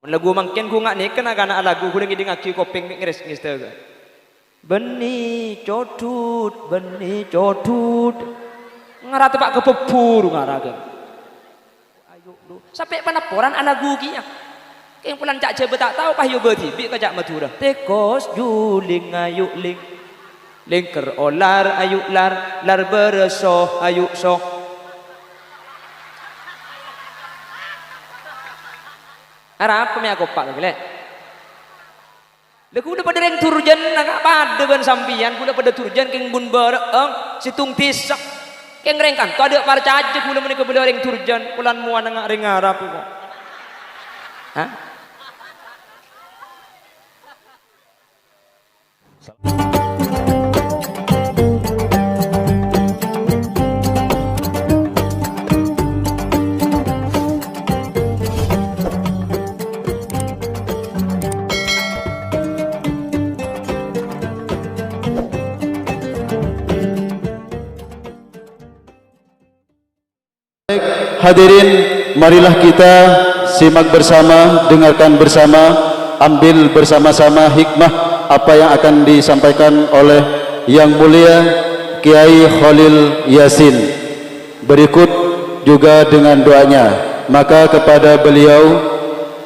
Lagu mangkin ku ngak ni kena kana lagu ku ngi ngaki kopeng ngres ngiste. Beni codut. Ngara tepak kepebur ngara. Ayo lu. Sampai panaporan lagu ki ya. Keng pulan cak je tak tahu pah yo beti bi ka cak Madura. Tekos juling ayu ling. Lingker olar ayu lar beresoh ayu soh. Arab kami aku pak lagi. Leku udah pada reng turjan nak pada ban sampian, udah pada turjan keng bun bareng, situng pisak, keng reng kan, tu ada parca aja, udah menikah pada reng turjan, pulan muan nggak reng Arab kok. Hah? Hadirin, marilah kita simak bersama, dengarkan bersama, ambil bersama-sama hikmah apa yang akan disampaikan oleh Yang Mulia Kiai Khalil Yasin. Berikut juga dengan doanya. Maka kepada beliau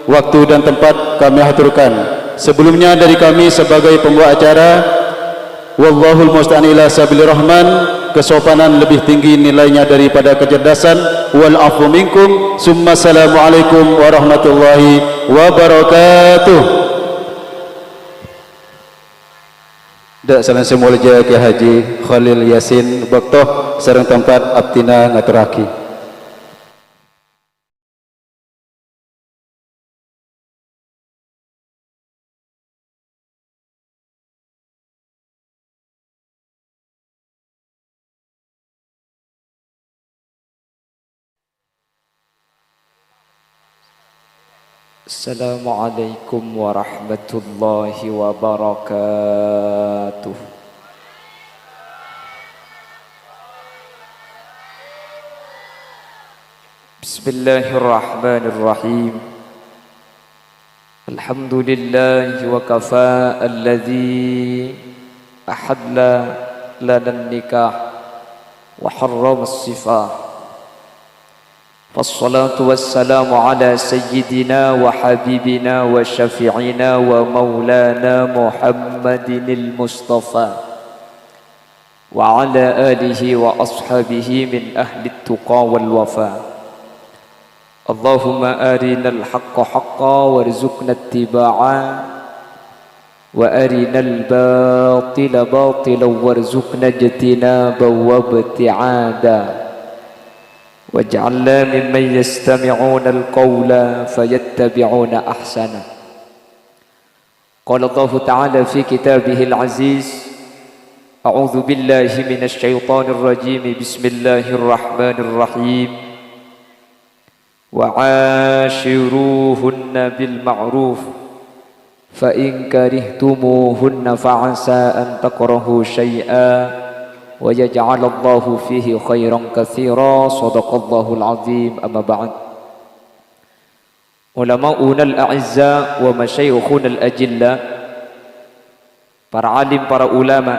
waktu dan tempat kami haturkan. Sebelumnya dari kami sebagai pembawa acara, wallahul musta'an ila sabilir rahman, kesopanan lebih tinggi nilainya daripada kecerdasan. Wal afu minkum, summa assalamualaikum warahmatullahi wabarakatuh. Dak salam semulja Kiai Haji Khalil Yasin Bektoh sareng tempat abtina ngaturaki. Assalamualaikum warahmatullahi wabarakatuh. Bismillahirrahmanirrahim. Alhamdulillahi wa kafa alladhi ahalla lana nikah wa harrama as-sifah. والصلاة والسلام على سيدنا وحبيبنا وشفيعنا ومولانا محمد المصطفى وعلى آله وأصحابه من أهل التقى والوفاء. اللهم أرنا الحق حقا وارزقنا اتباعه وأرنا الباطل باطلا وارزقنا اجتنابه وابتعاده واجعلنا ممن يستمعون القول فيتبعون أحسنه. قال الله تعالى في كتابه العزيز: أعوذ بالله من الشيطان الرجيم بسم الله الرحمن الرحيم وعاشروهن بالمعروف فإن كرهتموهن فعسى أن تكرهوا شيئا ويجعل الله فيه خيرا كثيرا. صدق الله العظيم. أما بعد، علماؤنا الأعزاء ومشايخنا الأجلاء, para alim, para ulama,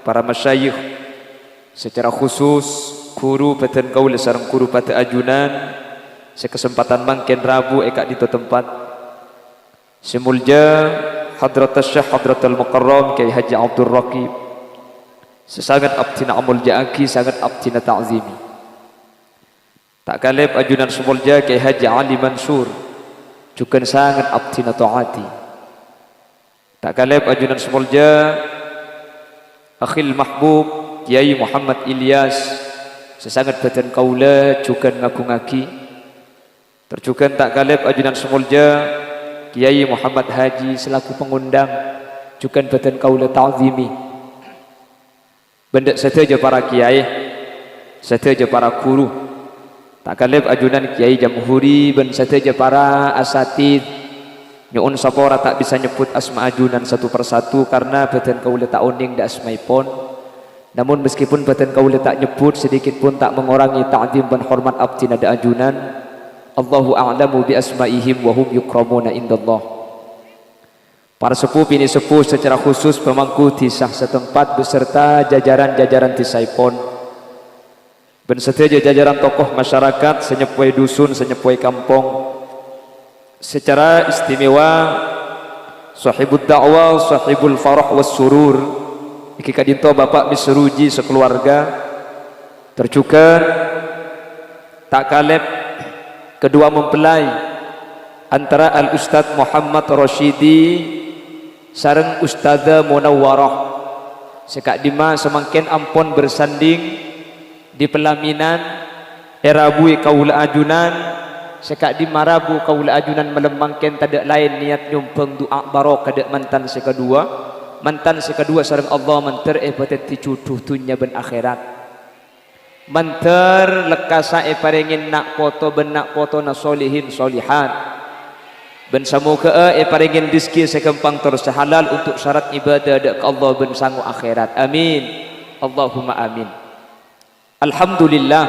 para masyayikh, secara khusus guru beten kaula sareng guru pada ajunan, sekesempatan mangken Rabu eka di tempat semulja Hadratus Syekh Hadratul Mukarram Kiai Haji Abdul Raqib, sesangat abtina amul ja'aki, sangat abtina ta'zimi. Tak kalib ajunan semulja Kiai Haji Ali Mansur, juga sangat abtina ta'ati. Tak kalib ajunan semulja akhil mahbub Kiai Muhammad Ilyas, sesangat badan kaula juga ngaku-ngaki. Terjugan tak kalib ajunan semulja Kiai Muhammad Haji selaku pengundang, juga badan kaula ta'zimi. Benda saja para kiai, saja para guru, tak kalib ajunan Kiai Jamhuri, ben saja para asatid. Nyuun sapora tak bisa nyebut asma ajunan satu persatu karena badan kaula tak uning da asmaipun. Namun meskipun badan kaula tak nyebut, sedikit pun tak mengurangi ta'zim dan hormat abdina da ajunan. Allahu a'lamu bi asma'ihim wa hum yukramuna indallah. Para sepuh bini sepuh secara khusus pemangku tisah setempat beserta jajaran-jajaran tisaipon ben setia jajaran tokoh masyarakat senyepoi dusun senyepoi kampung, secara istimewa sahibud da'wah sahibul farah was surur iki kadinto Bapak Misruji sekeluarga tercuker tak kalep kedua mempelai antara Al Ustadz Muhammad Rashidi sareng Ustadzah Munawwarah sekak dima semangkin ampun bersanding di pelaminan erabui kaula ajunan sekak di marabu kaula ajunan melemangken tadak lain niat nyumpeng doa barokah dek mantan sekedua sareng Allah menter pateti cuduh dunya ben akhirat menter lekasa parengin nak foto benak foto na solihin solihat ben samuka parengin rizki sekempang terus halal untuk syarat ibadah dek Allah ben sangu akhirat amin Allahumma amin. Alhamdulillah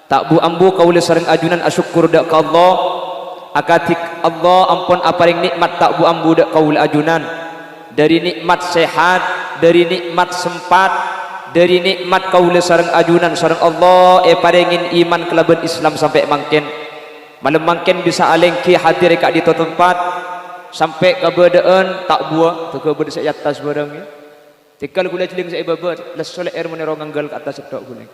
tak bu ambu kaula sareng ajunan asyukur dak ka Allah akatik Allah ampun aparing nikmat tak bu ambu dak kaula ajunan dari nikmat sehat dari nikmat sempat dari nikmat kaula sareng ajunan sareng Allah parengin iman kelaban Islam sampai mangken malam mangken bisa alengki hadir kak di tempat sampai keberadaan tak buat tu keberadaan saya atas barangnya tikal gula celing saya babat les soleh air menerong anggal ke atas sedok guling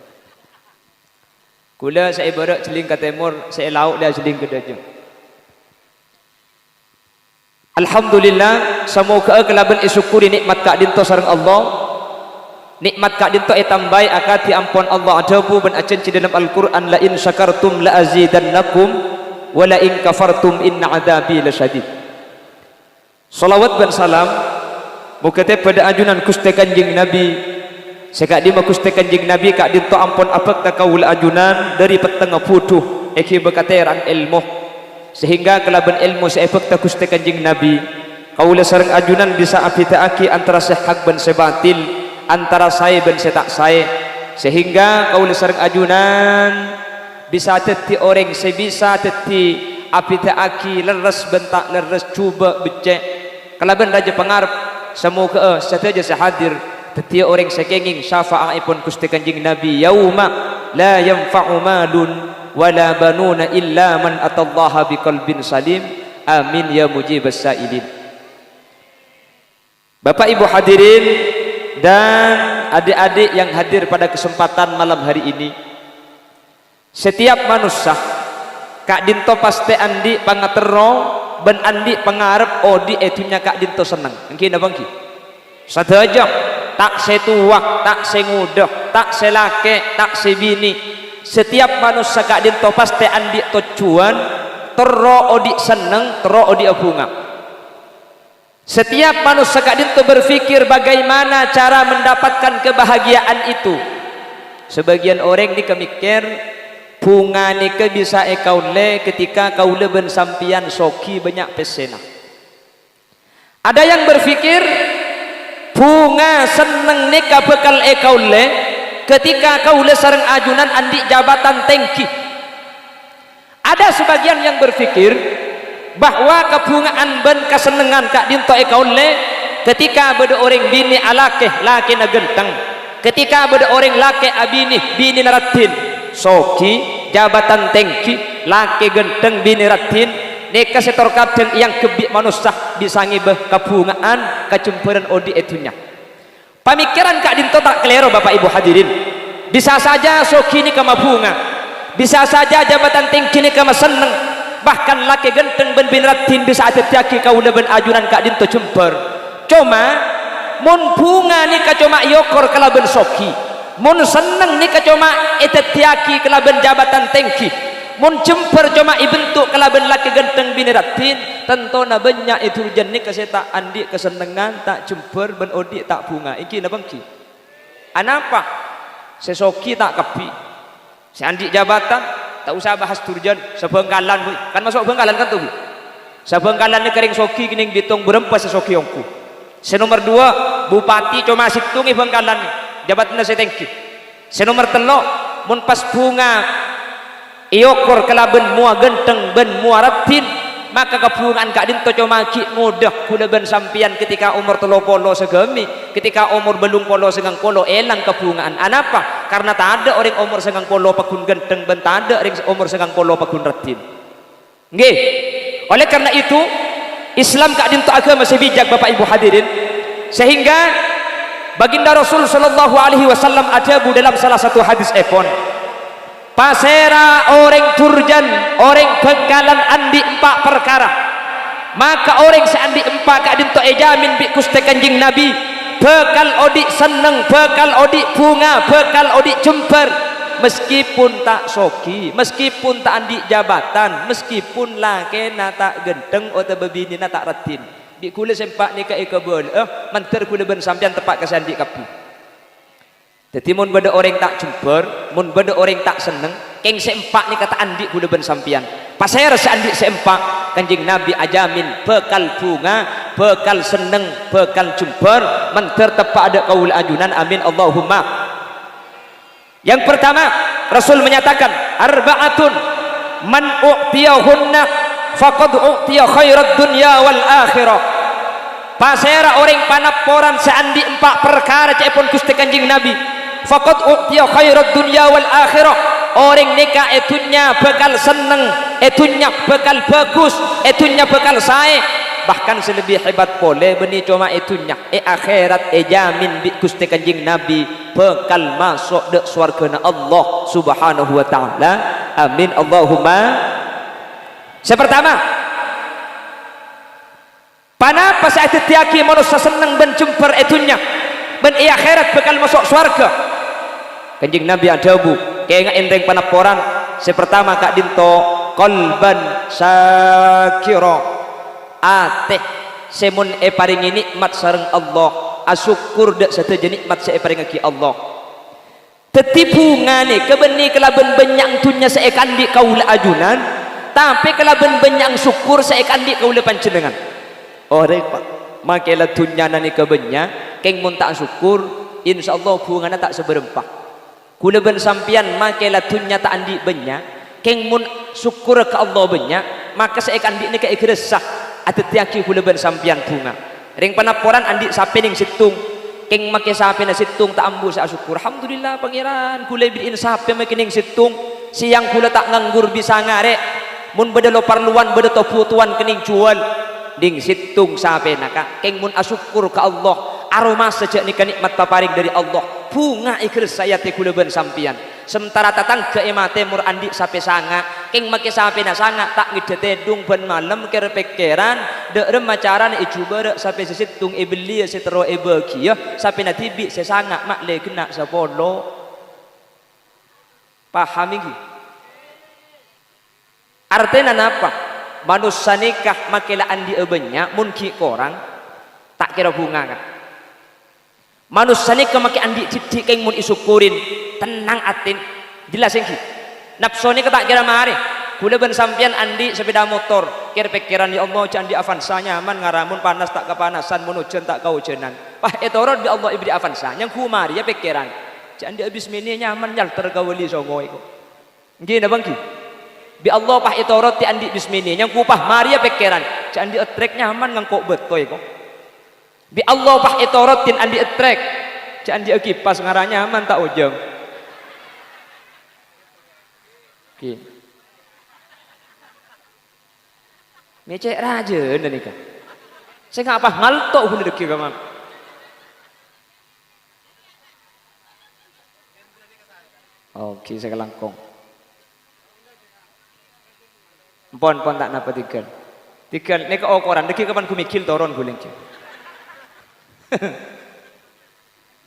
gula saya barak celing ke timur saya lauk dia celing ke dajang. Alhamdulillah semoga kelaban isyukuri nikmat kak dinto sareng Allah nikmat kak dinto tambai akati ampun Allah adabu ben acen ci dalam Al-Qur'an la in syakartum la azidannakum wa la in kafartum inna adzabi lasyadid. Salawat dan salam mukate pada ajunan Gusti Kanjeng Nabi sekak di Gusti Kanjeng Nabi kak dinto ampun apek ta kaul ajunan dari petengah putuh eki bekaterang ilmu sehingga kelaban ilmu seefek ta Gusti Kanjeng Nabi kaul sareng ajunan bisa apitaaki antara sehak ben sebatil antara saya ben setak saya sehingga kaul sareng ajunan bisa teti orang sebisa teti apitaaki leres bentak leres cuba becek kelaban raja pengarap semoga setaja sehadir teti orang sekenging syafa'aipun Gusti Kanjeng Nabi yauma la yanfa'u malun wala banuna illa man atallaha biqalbin salim amin ya mujibas sailin. Bapak Ibu hadirin dan adik-adik yang hadir pada kesempatan malam hari ini, setiap manusia kak dinto pasti andi pangatero ben andi pengarep odi etunya kak dinto seneng mungkin apa mungkin sadaja tak setuak tak sengudah tak selake tak sebini setiap manusia kak dinto pasti andi tujuan tero odi seneng tero odi bunga setiap manusia kak dinto berpikir bagaimana cara mendapatkan kebahagiaan itu. Sebagian orang ni kemikir bunga ni ke bisa ekaule ketika kaule ben sampian soki banyak pesena. Ada yang berpikir bunga seneng ni ka bekal ekaule ketika kaule sareng ajunan andi jabatan tengki. Ada sebagian yang berpikir bahwa kebungaan ben kesenengan kak dinto ekaule ketika beda orang bini alake laki na genteng ketika beda orang laki abini bini naratin soki jabatan tengki laki genteng bini ratin neka setor kadang yang kebik manusia bisa ngibah kebungaan kecemperan odi etunya pemikiran kak dinto tak kelero Bapak Ibu hadirin bisa saja soki ini kama bunga bisa saja jabatan tengki ini kama seneng bahkan laki genteng ben bini ratin bisa atetiaki kaula ben ajunan kak dinto cemper cuma mun bunga ni cuma yokor kalaben soki mun seneng ni cuma etetiaki kalaben jabatan tengki mun jemper cuma ibentuk kalaben laki genteng bini ratin tentona banyak itu jenis keseta andi kesenengan tak jemper ben odi tak bunga iki na bangki anapa sesoki tak kepi si andi jabatan tak usah bahas turjan sebengkalan kan masuk bengkalan kan tuh sebengkalan ni kering soki kining ditung berempat sesoki yongku senomor 2 bupati cuma situngi bengkalan jabatannya setengki senomor 3 mun pas bunga iokor kelaben mua genteng ben mua ratin, maka kepungan kak dinto comaki mudah kula ben sampian ketika umur 30 segemi, ketika umur belum polo segang polo elang kepungan. Anapa? Karena tak ada orang umur segang polo pakun genteng ben tak ada orang umur segang polo pakun ratin. Nggih. Oleh karena itu Islam kak dinto agama masih bijak Bapak Ibu hadirin, sehingga baginda Rasul sallallahu alaihi wasallam ada dalam salah satu hadis epon, pasera orang turjan orang bekalan andi 4 perkara, maka orang seandi 4 kak dinto ejamin bi kuste kanjing Nabi bekal odik seneng, bekal odik bunga, bekal odik jember, meskipun tak soki, meskipun tak andi jabatan, meskipun laki na tak genteng atau bebini na tak ratin, bi kula sempak ni ka ikabul manter kula ben sampean tepat ke sandi kapu. Jadi mun beda orang tak jember, mun beda orang tak seneng, keng seempak ni kata andi kula ben sampean. Pasir seandi seempak kanjing Nabi ajamin bekal bunga, bekal seneng, bekal jember, manter tepat ada kaul ajunan. Amin Allahumma. Yang pertama Rasul menyatakan arba'atun man u'tiyahunna faqad u'tiya khairat dunya wal akhirah. Pasera orang panaporan seandi 4 perkara cepon Gusti kanjing Nabi, faqad u'tiya khairat dunya wal akhirah. Orang nikah etunya bekal seneng, etunya bekal bagus, etunya bekal sae, bahkan selebih hebat boleh beni cuma etunya akhirat jamin bi Gusti kanjing Nabi bekal masuk de swargana Allah subhanahu wa ta'ala. Amin Allahumma. Sepertama panapa saat tiaki manusia seneng ben jemper etunya ben akhirat bekal masuk swarga. Kanjing Nabi adabu kayak endeng panaporan sepertama kak dinto qalban syakira, ateh semun paring nikmat sareng Allah asyukur dak satu nikmat saya paring ki Allah. Tetipu ngane kebeni kelaben benyang tunya saya kandi kaula ajunan, tapi kelaben benyang syukur saya kandi kaula panjenengan. Oh repot makela tunya nani kebenya keng mun tak syukur insyaallah hubunganna tak seberempah. Kula ben sampian makela tunya tak andi benya keng mun syukur ke Allah benya, maka saya andi ni ke ikresah atau tiaki kula ben sampian bunga ring panaporan andi sape ning situng keng make sape na situng tak ambu sa syukur alhamdulillah pangeran kula biin sape make ning situng siang kula tak nganggur bisa ngare mun beda lo parluan beda toputuan kening jual ding situng sape naka keng mun asyukur ke Allah aroma sejak nikah nikmat paparing dari Allah bunga ikhlas saya te kula ben sampian. Sementara tatangga emate mur andi sape sanga keng make sape na sanga tak ngidetedung ben malam kere pekeran de remacaran ijubar sape sesitung ibli setero ebagia sape na tibi sesanga mak le kena sapolo. Paham iki? Artinya napa? Manusia nikah makela andi ebenya mun ki korang tak kira bunga kan. Manusia nikah make andi cicik keng mun isukurin tenang atin jelas engki nafsu ni tak kira mari kula ben sampean andi sepeda motor kira pikiran ya Allah candi Avanza nyaman ngaramun panas tak kepanasan mun hujan tak kaujenan pah etoro di Allah ibri Avanza yang ku mari ya pikiran candi abis mini nyaman nyal tergawali songo iku nggih na bangki bi Allah pah etoro ti andi bismini yang ku pah mari ya pikiran candi trek nyaman ngangkok betoy kok bi Allah pah etorotin andi trek candi kipas ngaranya nyaman tak ujung. Oke. Mecek raja nih kan. Saya nggak apa ngaltok hulu deki kaman. Oke, saya kelangkong. Pon tak napa tiga. Tiga nih ke okoran deki kapan ku mikil toron guling.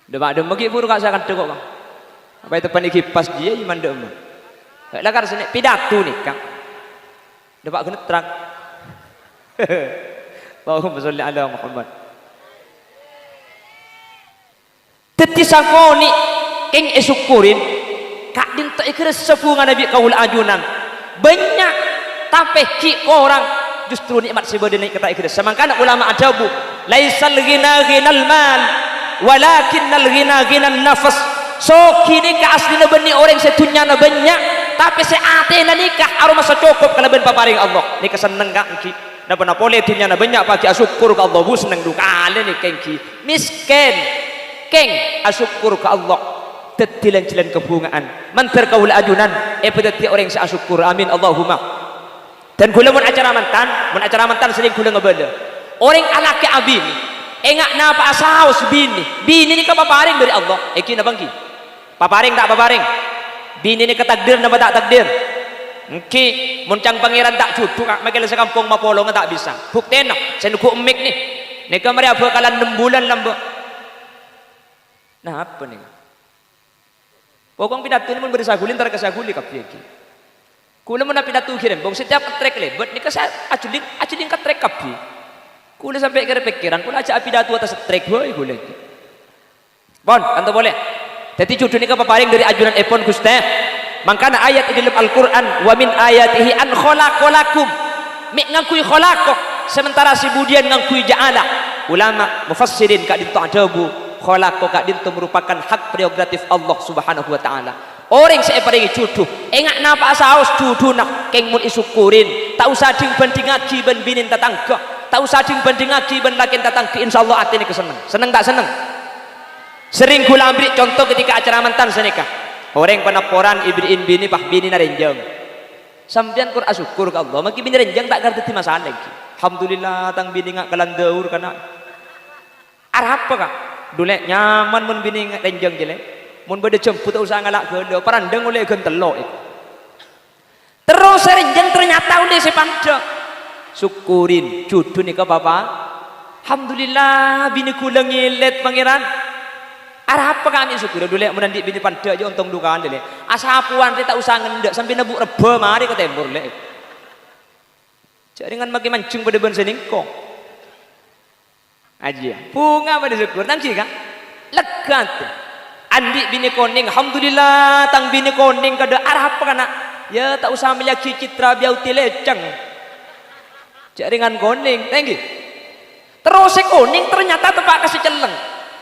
Demak bagi buru kak saya akan tegok bang. Apa itu paniki pas dia iman dem. Lah kan sini pidato nih kang. Demak kena terang. Allahumma sholli ala Muhammad. Teti sakoni keng esukurin kak dinta ikhlas sepungan Nabi kaul ajunan. Banyak tapi ki orang justru nikmat sebodene kata ikhlas. Semangkana ulama ajabu laisal ghina ghinal mal walakinnal ghina ghinan nafas. So kini ka aslina beni orang setunya na banyak tapi seate na nikah aron masa cukup kalaban paparing Allah ni keseneng ka engki na panapole tinya na banyak pagi asyukur ka Allah bu seneng dukale ni kengki miskin keng asyukur ka Allah tetilan-tilan kebungaan mantar kaul ajunan pedati orang sa asyukur amin Allahumma dan kula mun acara mantan sering kula ngebeda orang alaki abin engak napa asaos bini ni ka paparing dari Allah eki na bangki paparing tak paparing bini ni ketakdir na tak takdir engki muncang pangeran tak cucu kak makil sa kampung mapolong tak bisa bukten na senuku emik ni nika mari apa kalan 6 bulan lambo nah apa nih pokong pidato ni mun bersagulin tar kasaguli kapye ki kula mun pidato kirim bong setiap trek lebet nika sa aculin ka trek kapye kula sampai ke pikiran kula aja pidato atas trek hoy kula bon kanto boleh jadi cucu ni paparing dari ajunan epon Gusti mangkana ayat di dalam Al-Qur'an wa min ayatihi an khalaqalakum mik ngakui khalaqah sementara si budian ngakui ja'ala ulama mufassirin kak dinto adabu khalaqah kak dinto merupakan hak prerogatif Allah subhanahu wa ta'ala orang saya paringi cucu engak napa saos cucu nak keng mun isukurin tak usah ding banding ngaji ben binin tatangga tak usah ding banding ngaji ben lakin tatangga insyaallah atine keseneng seneng tak seneng sering kula ambil contoh ketika acara mantan senikah orang penaporan ibriin bini pah bini narenjang sampean kur asyukur ke Allah maki bini renjang tak ngerti masalah lagi alhamdulillah tang bini ngak kalandaur kana arah apa kak dulek nyaman mun bini renjang jelek mun bade jemput usah ngalak gelo parandeng oleh gentelok terus renjang ternyata oleh sepanda syukurin cucu nika papa alhamdulillah bini kula ngilet pangeran arah apa kami syukur dulu mun ndik bini pada aja untung dukaan dele asapuan tak usah ngendek sampai nebuk reba mari ke tembur lek jaringan makin mancung pada ben seningko aja bunga pada syukur nang kira lega tuh andik bini koning alhamdulillah tang bini koning kada arah apa kana ya tak usah meliaki citra biauti leceng jaringan koning tenggi terus koning ternyata tepak kasih celeng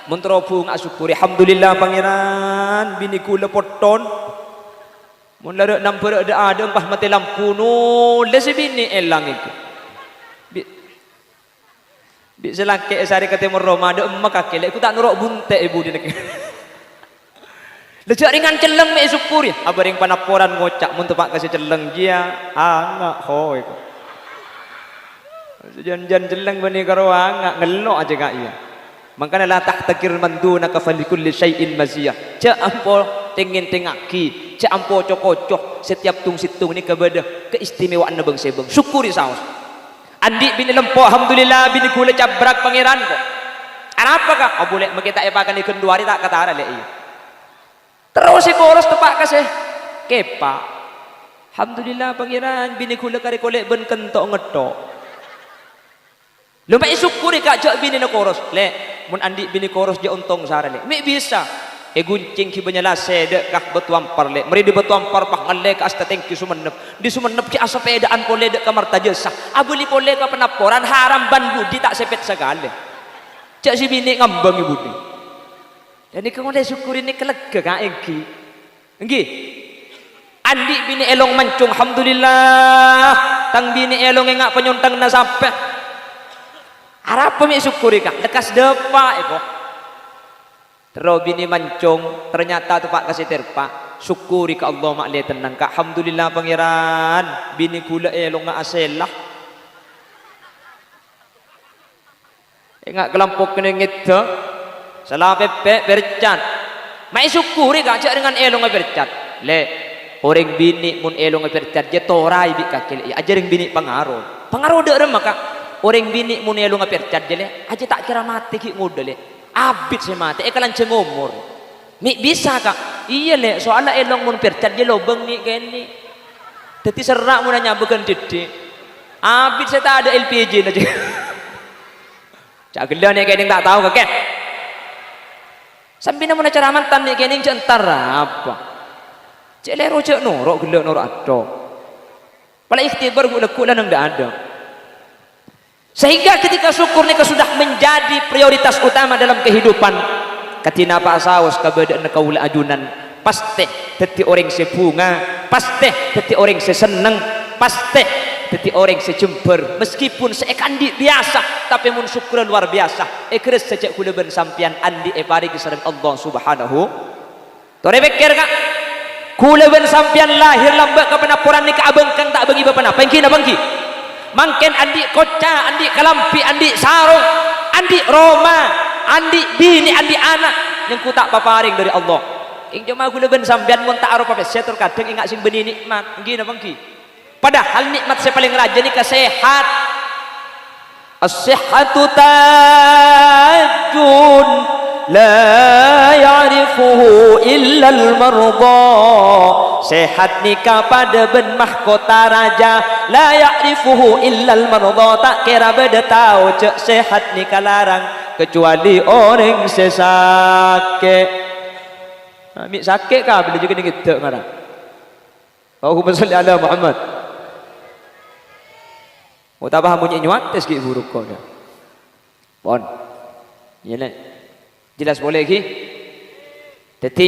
menterobung asyukuri alhamdulillah pangeran bini kula poton mun lara nampur ada empah mati lampu no les bini elang itu bi selake sari kate meroma ada emak kakek aku tak nurok bunte ibu di nek lejak ringan celeng me syukuri abaring panaporan ngocak mun tepak kasih celeng dia angak hoy jan-jan celeng bani karo angak ngelok aja kak iya makanya la tahtakir mandunaka falikulli syai'in maziyah cak ampo tengin tengaki cak ampo cocok setiap tung situng ni kepada keistimewaan nebeng sebeng syukuri saos andik bini lempo alhamdulillah bini kula cabrak pangeran kok apa kak oh boleh makita epakan ikan 2 hari tak katara lek iya terus si koros tepak kasih kepa alhamdulillah pangeran bini kula kare kolek ben kentok ngetok lumai syukuri kak jak bini na koros lek mun andik bini koros je untung sara le mi bisa guncing ki banyala sede kah betuampar le meri di betuampar pah ngalle ka asta tengki sumenep di sumenep ki asapedaan pole de kamar tajesa abuli pole ka penaporan haram ban budi tak sepet segale cak si bini ngambang ibu ni jadi kemode syukuri ni kelega ka engki engki andik bini elong mancung alhamdulillah tang bini elong engak penyontang na sampai arah pemi syukuri kak lekas depak eko terus bini mancung ternyata tu pak kasih terpak syukuri ke Allah mak le tenang kak alhamdulillah pangeran bini kula elong ngak aselah engak kelampok kena ngita salah pepe bercat mai syukuri kak cak dengan elong bercat le orang bini mun elong bercat je torai bi kakil ajaring bini pengaruh de remak kak orang bini mun elu ngapercat jele aja tak kira mati ki ngudele abit se mati kalan cengomor mi bisa kak iya le soalnya elong mun percat je lobeng ni kene dadi serak mun nyabekan dede abit saya tak ada LPG aja cak gelan ni kene tak tahu kakek sambil mun acara mantan ni kene entar apa cek lero cek norok gelak norok ado pala ikhtibar gula kula nang dak ada sehingga ketika syukur ni sudah menjadi prioritas utama dalam kehidupan katina pak saus kabada kaula ajunan pasti teti orang sebunga pasti dadi orang seseneng, pasti dadi orang sejember, meskipun seekandi biasa tapi mun syukur luar biasa ikhlas sejak kula ben sampean andi paring sareng Allah Subhanahu tore pikir kak kula ben sampean lahir lambak ke penapuran ni kaabengkang tak bagi bapa napa engki na bangki mangken andi koca andi kalampi andi sarung andi roma andi bini andi anak yang ku tak paparing dari Allah ing cuma kula ben sampean mun tak arupa setur kadang ingat sing beni nikmat engki na bangki padahal nikmat saya paling raja ni kesehat. As-sihhatu tajun la ya'rifuhu illa al-marda. Sehat nikah pada ben mahkota raja la ya'rifuhu illa al-marda. Tak kira beda tahu cek sehat nikah larang kecuali orang sesake. Ambil sakit kah bila juga ni kita marah. Allahumma salli ala Muhammad. Oh tak paham bunyi nyuat tes ki buruk kau dah. Pon. Yalah. Jelas boleh ki? Dadi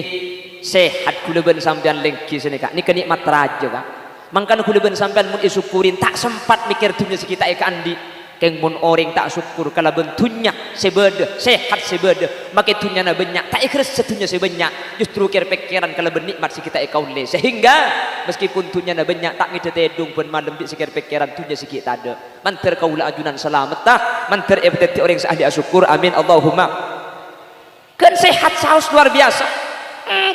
sehat kula ben sampean lengki sini kak. Ni kenikmat raja kak. Mangkan kula ben sampean mun isyukurin tak sempat mikir dunia sekita eka andi. Keng mun orang tak syukur kala bentunya sebeda sehat sebeda make dunya na banyak tak ikhlas setunya sebanyak justru kira pikiran kala benikmat sekita eka ule sehingga meskipun dunya na banyak tak ngide edung pun malam di sekir pikiran dunya sikit tak ada manter kaula ajunan selamat tah manter ebdati orang sahli syukur amin Allahumma kan sehat saus luar biasa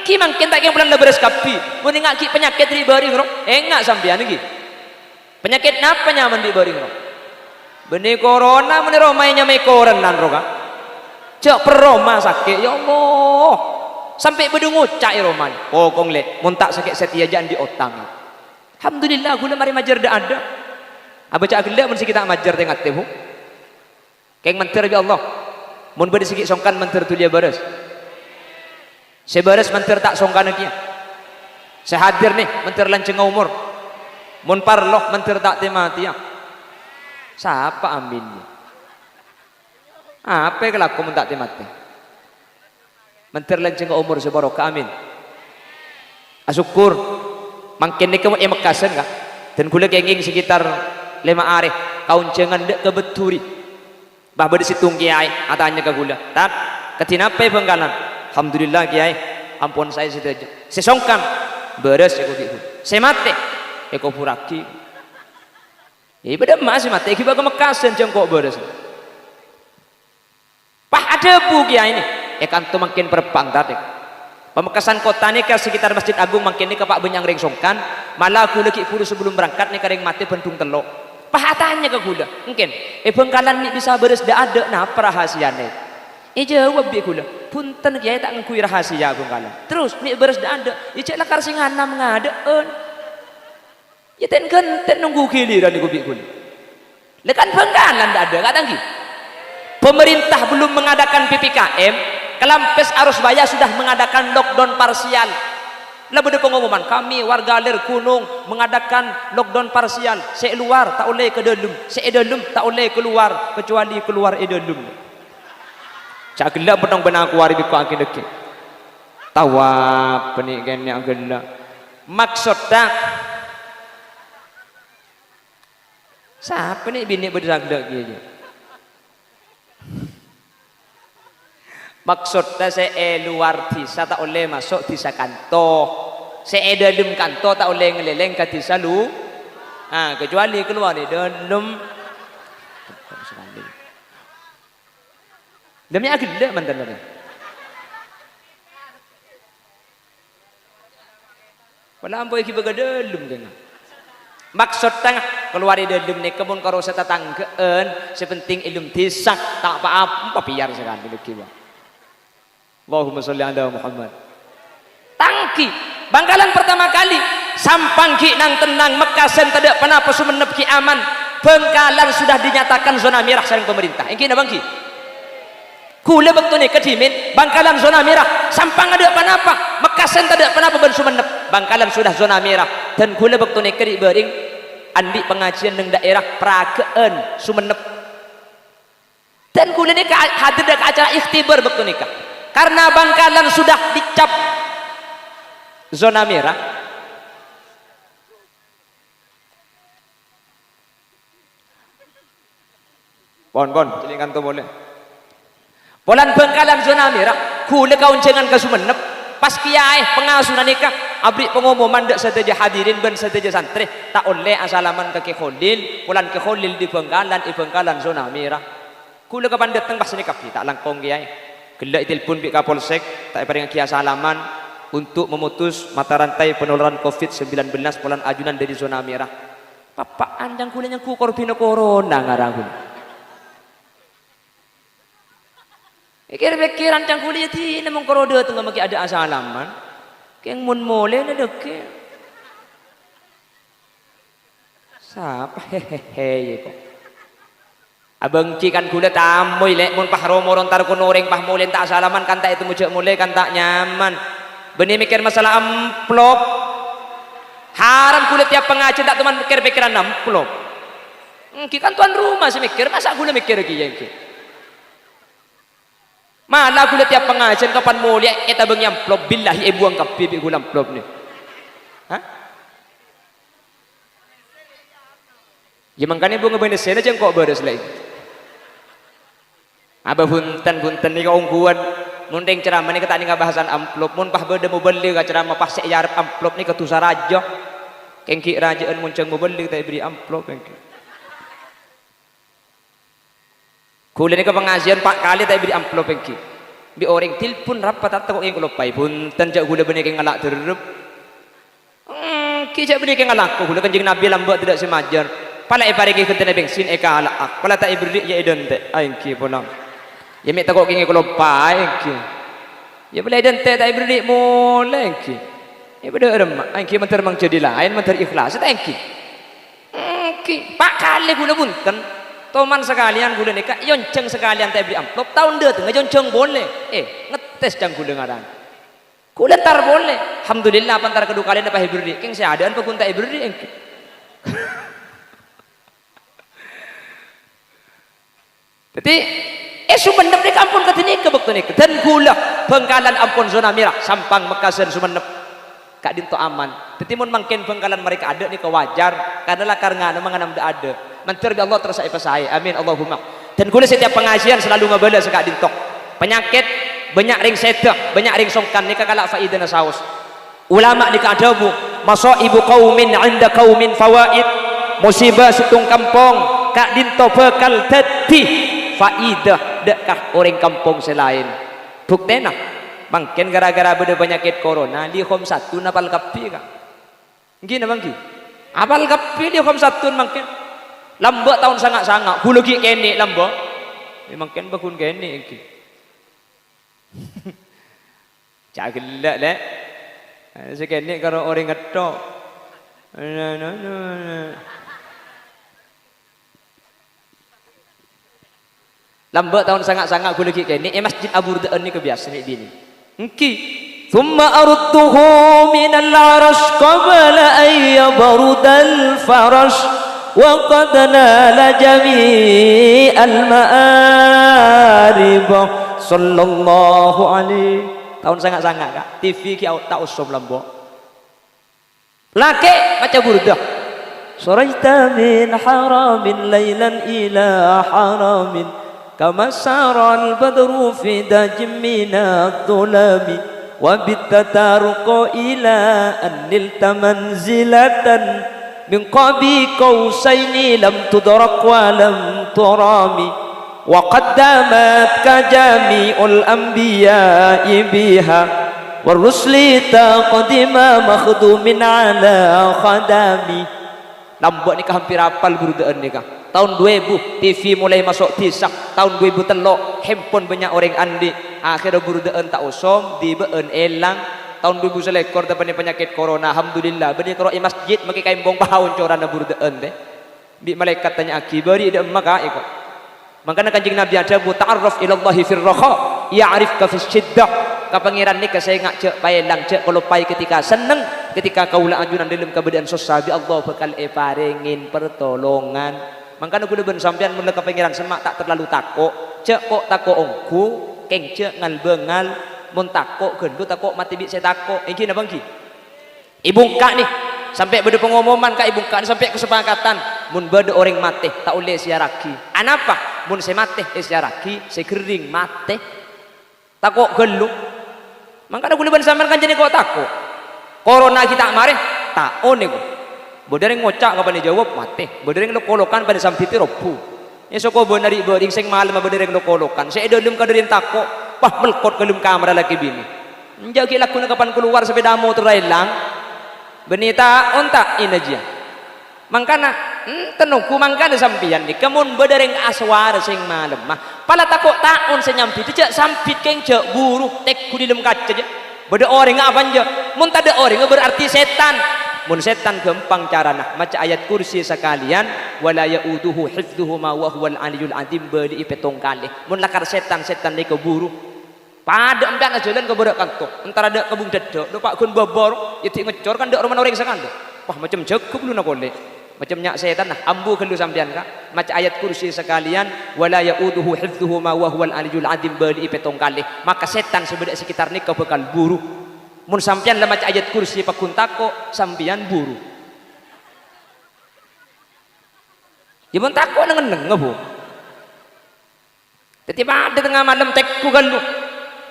ki mangken tak yang bulan leberes kapi mun ingat ki penyakit di baring ro enggak sampean iki penyakit napa nyaman di baring ro benih corona benih romainya mai korenan roka cak peroma sakit ya Allah sampai bedungucak ya romai pokong le muntak sakit setia jangan di otang alhamdulillah gula mari majar dah ada apa cak gila mun kita majar tengah tebu keng mentir bi Allah mun bade sikit songkan mentir tu dia bares sebares mentir tak songkan lagi saya hadir nih mentir lanceng umur mun parloh mentir tak temati ya siapa aminnya apa yang kelaku mentak temati mentir lanceng umur sebarokah amin asyukur makin ni kamu emekasan kah dan kula kenging sekitar 5 hari kaun cengan dek kebeturi bah bade situng kiai atanya ke kula tak ketina pe bengkalan alhamdulillah kiai ampun saya setuju sesongkan beres eko gitu saya mate eko puraki ya ibadah masih mati kita ke Mekasen jengkok beres pah ada bugi ini kan tu makin perpang tadi Pamekasan kota ni ke sekitar Masjid Agung makin ni ke Pak Benyang ring songkan malah aku lagi puru sebelum berangkat ni kering mati bentung telok pah tanya ke gula mungkin bengkalan ni bisa beres dah ada nah apa rahasianya jawab bi gula punten kiai tak ngakui rahasia bengkalan terus ni beres dah ada cek lakar singana mengadaan ya ten nunggu giliran di kubik gula lekan bengkalan tak ada kata lagi pemerintah belum mengadakan PPKM Kelampes arus baya sudah mengadakan lockdown parsial lah beda pengumuman kami warga Ler Gunung mengadakan lockdown parsial luar tak boleh ke dalam dalam tak boleh keluar kecuali keluar dalam cak gelap benang benang aku hari biku akin deki tawab penikan yang gelap maksudnya siapa ni bini berdak-dak dia maksudnya saya luar desa tak boleh masuk desa kantor saya dalam kantor tak boleh ngeleleng ke desa lu kecuali keluar di dalam demi agak mantan lagi pada ambo iki begadalum dengan maksudnya keluar di dalam ni kebun karo tetanggaan sepenting ilmu desa tak apa-apa biar sekali lagi Allahumma sholli ala Muhammad tangki Bangkalan pertama kali sampang ki nang tenang Mekasen tidak pernah pesumenep ki aman Bangkalan sudah dinyatakan zona merah sareng pemerintah ini bang ki kula waktu ni kedimin Bangkalan zona merah sampang ada apa-apa Mekasen tidak pernah ben sumenep Bangkalan sudah zona merah dan kula waktu ni kedi bering andi pengajian nang daerah Pragaan Sumenep dan kula ni hadir ke acara ikhtibar waktu nikah karena Bangkalan sudah dicap zona merah Bon, cilingan tu boleh. Polan Bengkalan zona merah, kula kaun jangan ke Sumenep, pas kiai pengasuhan nikah, abri pengumuman dak saja hadirin ben saja santri, tak oleh asalaman ke Kholil, polan ke Kholil di Bengkalan zona merah. Kula kapan datang pas nikah tak langkong kiai. Gelak telepon pi Kapolsek, tak paring kiai asalaman untuk memutus mata rantai penularan COVID-19 polan ajunan dari zona merah. Papa andang kula yang ku korbino corona ngarang kula. Pikir-pikiran cang kuliah ti namang korodo tengah maki ada asalaman. Keng mun mole na deke. Sapa hehehe kok. Abang cikan kuliah tamoy lek mun pahromo ron tar kunoreng pah mole tak asalaman kan tak itu mujak mole kan tak nyaman. Benih mikir masalah amplop. Haram kuliah tiap pengajian tak teman pikir-pikiran amplop. Kan tuan rumah sih mikir masa kuliah mikir lagi ya. Malah gula tiap pengajian kapan mulia kita bang amplop billahi buang ke pipi gula amplop ni. Hah? Ya makanya bunga benes sana jangan kok beres lagi. Abah bunten ni kau ungguan mundeng ceramah ni kata ni bahasan amplop mun pah beda mau beli ka ceramah pas yarap amplop ni ketusa raja. Kengki rajaan muncang mau beli kita beri amplop kengki. Kuliah ni ke pengajian 4 kali tak beri amplop engki. Bi orang telepon rapat tak kok yang lupai pun tanjak gula benih ke ngalak terep. Kijak benih ke ngalak ko gula kanjing Nabi lambat tidak semajar. Pala ipare ke kentena bensin eka alak. Pala tak beri ya idente engki pulang. Ya mek tak kok yang lupai engki. Ya boleh idente tak beri mole engki. Ya beda remak engki mentar mang jadi lain mentar ikhlas tak engki. Engki 4 kali gula bunten. Toman sekalian gula nikah, yonceng sekalian tak beri amplop tahun dia tengah yonceng boleh, ngetes jang gula ngaran, gula tar boleh, alhamdulillah pantar kedua kalian dapat beri, keng seadaan pun tak beri, jadi Sumenep ni kampung katini ke bekto ni, dan gula Bengkalan ampun zona merah, Sampang Mekasan Sumenep, kak dinto aman, jadi mun mungkin Bengkalan mereka ada ni kewajar, karena lakar ngana menganam ada. Mentir bi Allah terus saya amin Allahumma dan kula setiap pengajian selalu ngabala sekak dintok penyakit banyak ring sedah banyak ring songkan nikah kalak faidana saus ulama nikah adabu masaibu qaumin 'inda qaumin fawaid musibah situng kampung kak dinto bakal dadi faidah dekkah orang kampung selain buktena mungkin gara-gara beda penyakit corona di khom 1 napal kapi kak gini bangki apal kapi di khom 1 mungkin lambak tahun sangat-sangat hulu ki kene lambak memang ken bakun kene iki cagelak lek sekene karo orang ngetok lambak tahun sangat-sangat hulu ki kene masjid Abu Ridwan ni kebiasaan ni bini engki thumma arudtuhu minal arash qabla an yabrudal farash وقد نال جميع المآرب صلى الله عليه tahun sangat-sangat kak TV ki tak usum lambo laki baca burdah suraita min haramin laylan ila haramin kama saral badru fi dajim minad dhulami wa bittatarqo ila an nilta manzilatan min qabi qausaini lam tudrak wa lam turami wa qaddamat ka jami'ul anbiya'i biha war rusli taqdima makhdumin ala khadami lambak nikah hampir hafal burdaan nikah tahun 2000 TV mulai masuk tisak tahun 2003 handphone banyak orang andi akhirnya burdaan tak usum di beun elang tahun 2000 selekor depan penyakit corona alhamdulillah beri kerok masjid maki kaimbong pahaun corana burdaan teh bi malaikat tanya aki beri de maka ikut makanya kanjeng Nabi ada bu ta'arraf ila Allah fir raha ya'rifka fis shiddah ka pangeran ni ka saya ngak cek paelang cek kalau pai ketika seneng ketika kaula ajunan dalam keadaan susah bi Allah bakal paringin pertolongan makanya kudu ben sampean mun ka pangeran semak tak terlalu takok cek kok takok ongku keng cek ngal bengal mun takok gendut takok mati bi saya takok iki napa iki ibu kak nih sampai beda pengumuman kak ibu kak sampai kesepakatan mun beda orang mati tak boleh siaraki anapa mun se mate isyaraki se kering mate takok geluk mangkana kula ban sampean kan jene kok takok corona kita mare taon niku bodere ngocak kapan dijawab mate bodere lokolokan pada sampiti robu ya soko bonari boring sing malem bodere lokolokan se edolum kaderin takok pah melkot kelum kamera lagi bini njagi lakuna kapan keluar sepeda motor ilang benita onta inaja mangkana tenuku mangkana sampian ni kemun bedereng aswar sing malem mah pala takok taun senyampi tidak sampit keng cek buru tek ku di dalam kaca je beda orang apa je mun tada orang berarti setan mun setan gampang carana maca ayat kursi sekalian wala yauduhu hifdzuhuma wa huwal aliyul azim beli petong kali mun lakar setan ni keburu pada empian jalan ke bodak kantor antara ada kebung dedok do pak kun bobor itu ngecor kan dak rumah orang sekando wah macam jago lu nak boleh macam nyak setan nah ambu kelu sampean ka maca ayat kursi sekalian wala yauduhu hifdzuhuma wa huwal aliyul azim beli petong kali maka setan sebedak sekitar ni bakal buru mun sampean lah maca ayat kursi pakun tako sampean buru ya mun tako neng bu tiba ada tengah malam tekku galu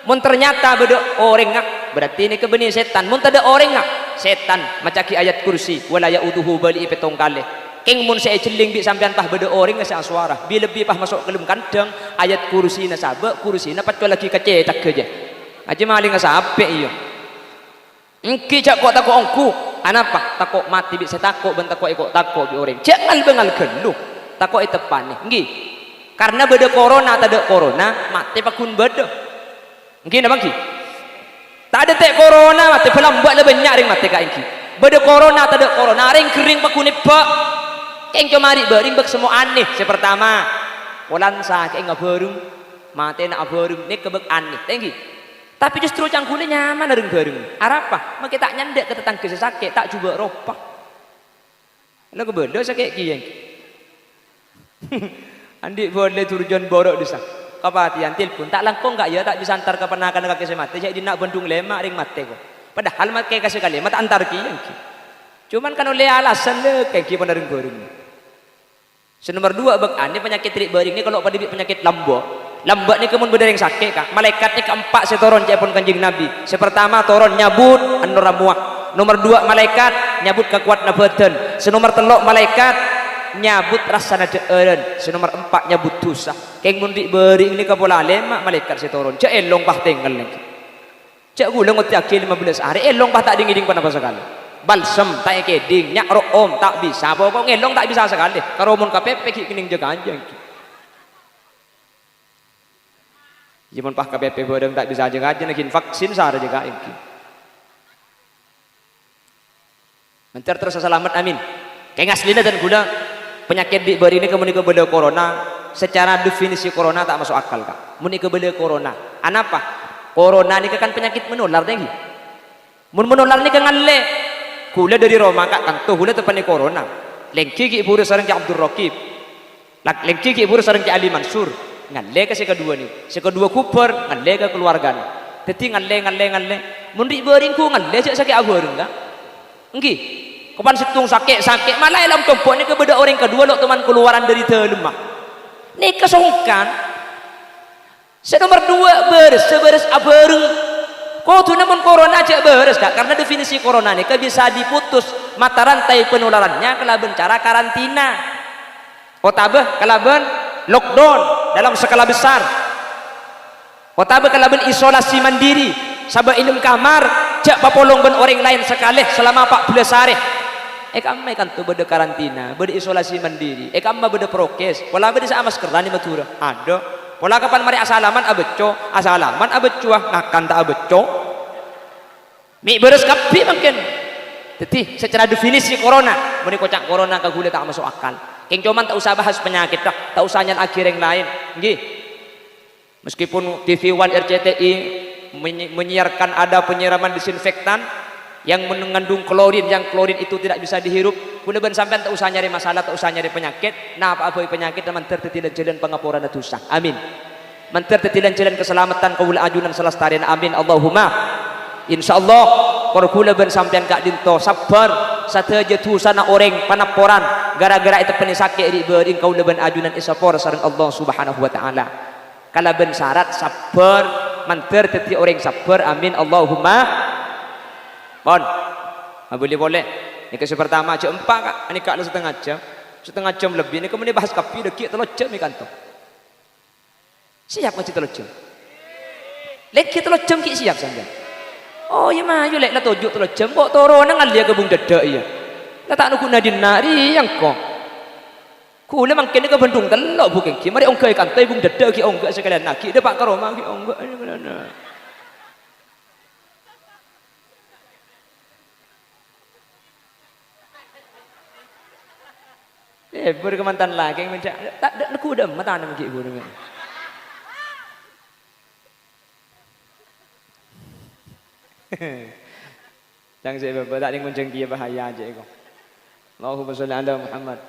mun ternyata beda orang ngak berarti ini kebeni setan mun tada orang ngak setan macaki ayat kursi wala yauduhu bali petong kali keng mun saya celing bi sampean pah beda orang ngasa suara bi lebih pah masuk ke dalam kandang ayat kursi na sabe kursi na pacol lagi kecetak aja aja maling ngasape iyo engki cak kok takok ongku anapa takok mati bi saya takok ben takok ikut takok bi orang jangan bengal gelu takok tepan nih nggih karena beda corona tada corona mati pakun beda mungkin apa ki? Tak ada tek corona mati pelam buat lebih banyak ring mati kak ingki. Beda corona tak ada corona ring kering pakune pak. Keng cumari bering bak semua aneh. Sepertama, polansa keng ngabarung mati nak abarung ni kebek aneh. Tengki. Tapi justru cangkule nyaman ring bareng. Arapa? Mak kita nyandek ke tetangga sakit tak coba ropa. Lagu beda sakit kieng. Andi boleh turjon borok desa. Kapatian telepon tak langkong enggak ya tak bisa antar ke penakan kaki semate jadi nak bendung lemak ring mate ko padahal mat kayak kasih kali mat antar ki cuman kan oleh alasan le kayak ki ring goreng senomor 2 bek ane penyakit trik bering ni kalau pada penyakit lambok ni kemun bedereng sakit kak malaikat ni keempat setoron japon kanjeng nabi sepertama toron nyabut anoramuah nomor 2 malaikat nyabut kekuatan badan senomor 3 malaikat nyabut rasa nadeureun senomor 4 nyabut dosa keng mun diberi ini kapola lemak malaikat setoron cek elong pah tinggal lagi cek gula ngot yakil 15 hari elong pah tak ding panapa sekali balsem tak keding nyak room tak bisa pokok ngelong tak bisa sekali karo mun KPP ki kening jaga anjing jimun pah KPP bodeng tak bisa jaga anjing lagi vaksin sare jaga iki mencer terus selamat amin keng aslina dan gula penyakit di beri ini kemudian kebeda corona secara definisi corona tak masuk akal kak muni kebeda corona anapa corona ini kan penyakit menular tinggi menular ini kan ngalle kula dari Roma kak kan tuh kula tepani corona lengki ki buru sareng ki Abdul Raqib lengki ki buru sareng ki Ali Mansur ngalle ke kedua nih kedua kuper ngalle ke keluarga nih teti ngalle mun di beri ku ngalle sakit agur enggak nggih kapan situng sakit malah dalam tompok ni kebeda orang kedua lo teman keluaran dari telemah ni kesongkan senomor 2 beres abareng kau tu namun corona aja beres kak karena definisi corona ni bisa diputus mata rantai penularannya kelaben cara karantina otabeh kelaben lockdown dalam skala besar otabeh kelaben isolasi mandiri sabah ilmu kamar jak papolong ben orang lain sekali selama 14 hari kami kan tuh beda karantina, beda isolasi mandiri. Kami beda prokes. Pola beda sama maskeran di matura. Ada. Pola kapan mari asalaman abeco ngakan tak abeco. Mi beres kapi mungkin. Jadi secara definisi corona, muni kocak corona ke gula tak masuk akal. Keng cuman tak usah bahas penyakit dah, tak usah nyan akhir yang lain. Nggih. Meskipun TV One RCTI menyiarkan ada penyiraman disinfektan yang mengandung klorin, yang klorin itu tidak bisa dihirup, mudah-mudahan sampai tak usah nyari masalah, tak usah nyari penyakit. Nah apa penyakit teman tertetilan jalan pengapuran dosa. Amin. Menter tertetilan jalan keselamatan kaula ajunan selestarian. Amin. Allahumma. Insyaallah. Korkula ben sampean kak dinto sabar sateja tu sana orang panaporan gara-gara itu penisake ri beuring kaula ben ajunan isapor sareng Allah Subhanahu wa taala. Kalaben syarat sabar manter teti orang sabar amin Allahumma. Bon. Boleh. Ini kesempatan pertama aja 4 kak. Ini kak setengah jam lebih. Ini kemudian bahas kapi dekik 3 jam ni kantor. Siap ngaji 3 jam. Lek kita 3 jam ki siap sampean. Oh ya mah yo lek la tujuk 3 jam kok toro nang alia kebung dadak iya. La tak nuku nadin nari yang kok. Kula mangkene ke Bandung telok bukan ki. Mari ongkai kantai bung dadak ki ongkai sekalian nak ki depak karo mang ki ongkai mana. Berkemantan lagi yang mencak tak ada aku dah mata nama ibu dengan. Jangan saya bapak tak dengan jengki bahaya aja kau. Allahumma sholli ala Muhammad.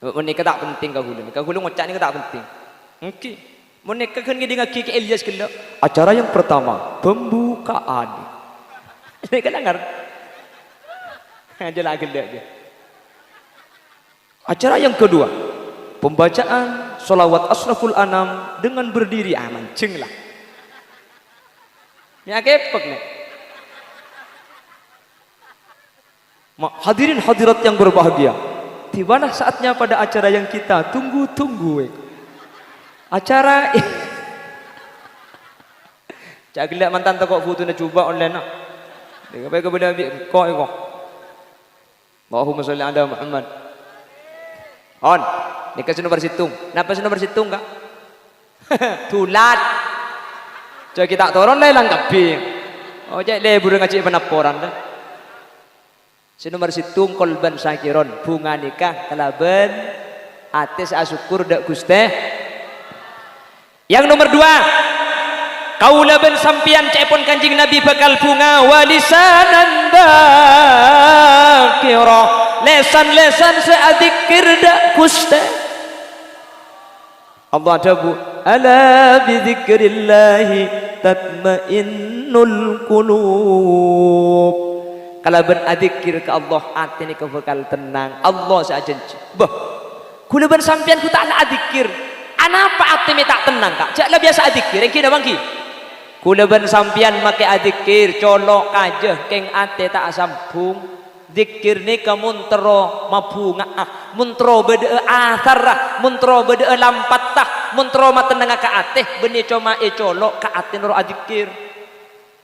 Menikah tak penting kau hulu ngocak ni tak penting. Okey. Menikah kan dia dengan Ki Elias kelak. Acara yang pertama pembukaan. Ini kan dengar. Aja lagi dia. Acara yang kedua, pembacaan solawat asraful anam dengan berdiri mancing lah. Ya kepek nih. Hadirin hadirat yang berbahagia, tibalah saatnya pada acara yang kita tunggu-tunggu. Acara cak gelak mantan tokok foto nak cuba online nak. Dia baik kepada kau iko. Allahumma sholli ala Muhammad. On, ni kasih nomor situng. Napa nomor situng kak? Tulat. Jadi kita turun lah langkapi. Oh jadi lebur ngaji penaporan dah. Si nomor situng kolban sakiron bunga nikah kalaben atis asyukur dak guste. Yang nomor 2, kaula ben sampian cepon kanjing Nabi bakal bunga walisanan dakira. Lesan-lesan seadikir dak kuste. Allah dabu ala bidzikrillahi tatmainnul qulub. Kalau ben adzikir ke Allah hati ni bakal tenang. Allah sajanji. Bah. Kula ben sampean ku tak ada adzikir. Anapa hati ni tak tenang kak? Jaklah biasa adzikir. Engki dah bangki. Kula ben sampean make adzikir colok aja keng ate tak sambung. Zikir ni ka muntro mabunga muntro bede athar muntro bede lampatah muntro matenang ka ateh beni coma colok ka ate nuro adzikir.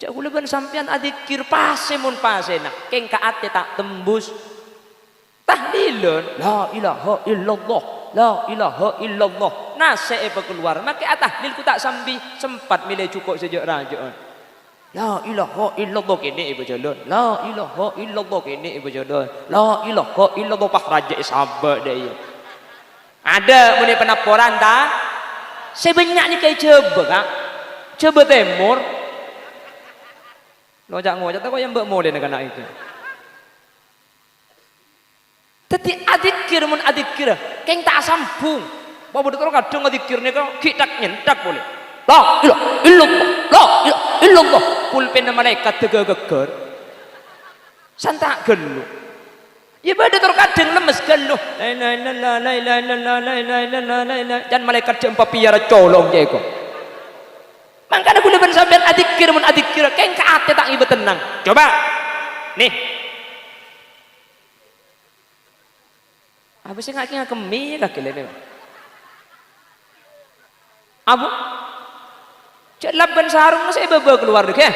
Cak kula ben sampean adzikir pase mun pase nak keng ka ate tak tembus tahlilun la ilaha illallah la ilaha illallah nase apa keluar make tahlil ku tak sambi sempat milih cukup sejak rajaan. La ilaha illallah kini ibu jalan. La ilaha illallah kini ibu jalan. La ilaha illallah pak raja sahabat dia. Ada muni penaporan tak? Sebanyak ni kayak coba kak. Coba temur. Ngojak tak kau yang bermodel nak nak itu. Tapi adikir mun adikir, keng tak sambung. Bawa betul kadang adikir ni kau kita nyentak boleh. La ilaha illallah, la ilaha illallah. Pulpen malaikat tegegeger. Santak gelu. Ibadah terkadang lemes gelu. La ilaha illallah, la ilaha illallah, la ilaha illallah, la ilaha. Dan malaikat jempa piara colong je ko. Mangkana kula ben sampean adzikir mun adzikir keng ka ate tak ibu tenang. Coba. Nih. Apa sih ngaki ngakemi kaki lene. Abu cek laban sarung saya bawa keluar deh ya.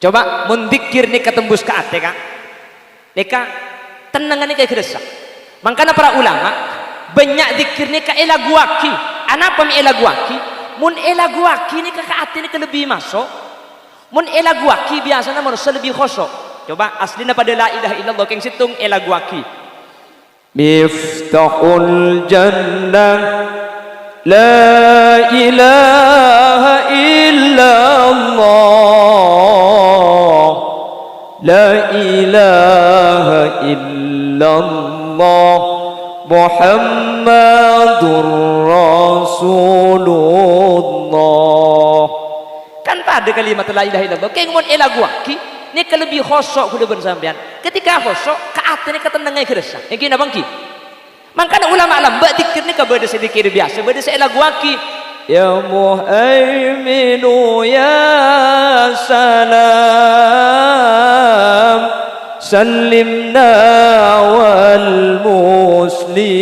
Coba mundikir nih ketembus ke ate kak. Neka tenangan nih kayak geresa. Makanya para ulama banyak dikir nih ke elaguaki. Anapa mi elaguaki? Mun elaguaki nih ke ate nih lebih masuk. Mun elaguaki biasanya manusia lebih khosok. Coba aslina pada la ilaha illallah keng situng elaguaki. Miftahul jannah la ilaha illallah la ilaha illallah Muhammadur Rasulullah. Kan pada kalimat la ilaha illallah keng mon elagu aki ni kelebih khosok kudu bersampean. Ketika khosok ka atene ketenangai keresa. Iki na bangki. Mangkana ulama alam ba dikir ni ka beda sedikit biasa beda se elagu aki. Ya Muhaiminu ya salam sallimna wal muslimin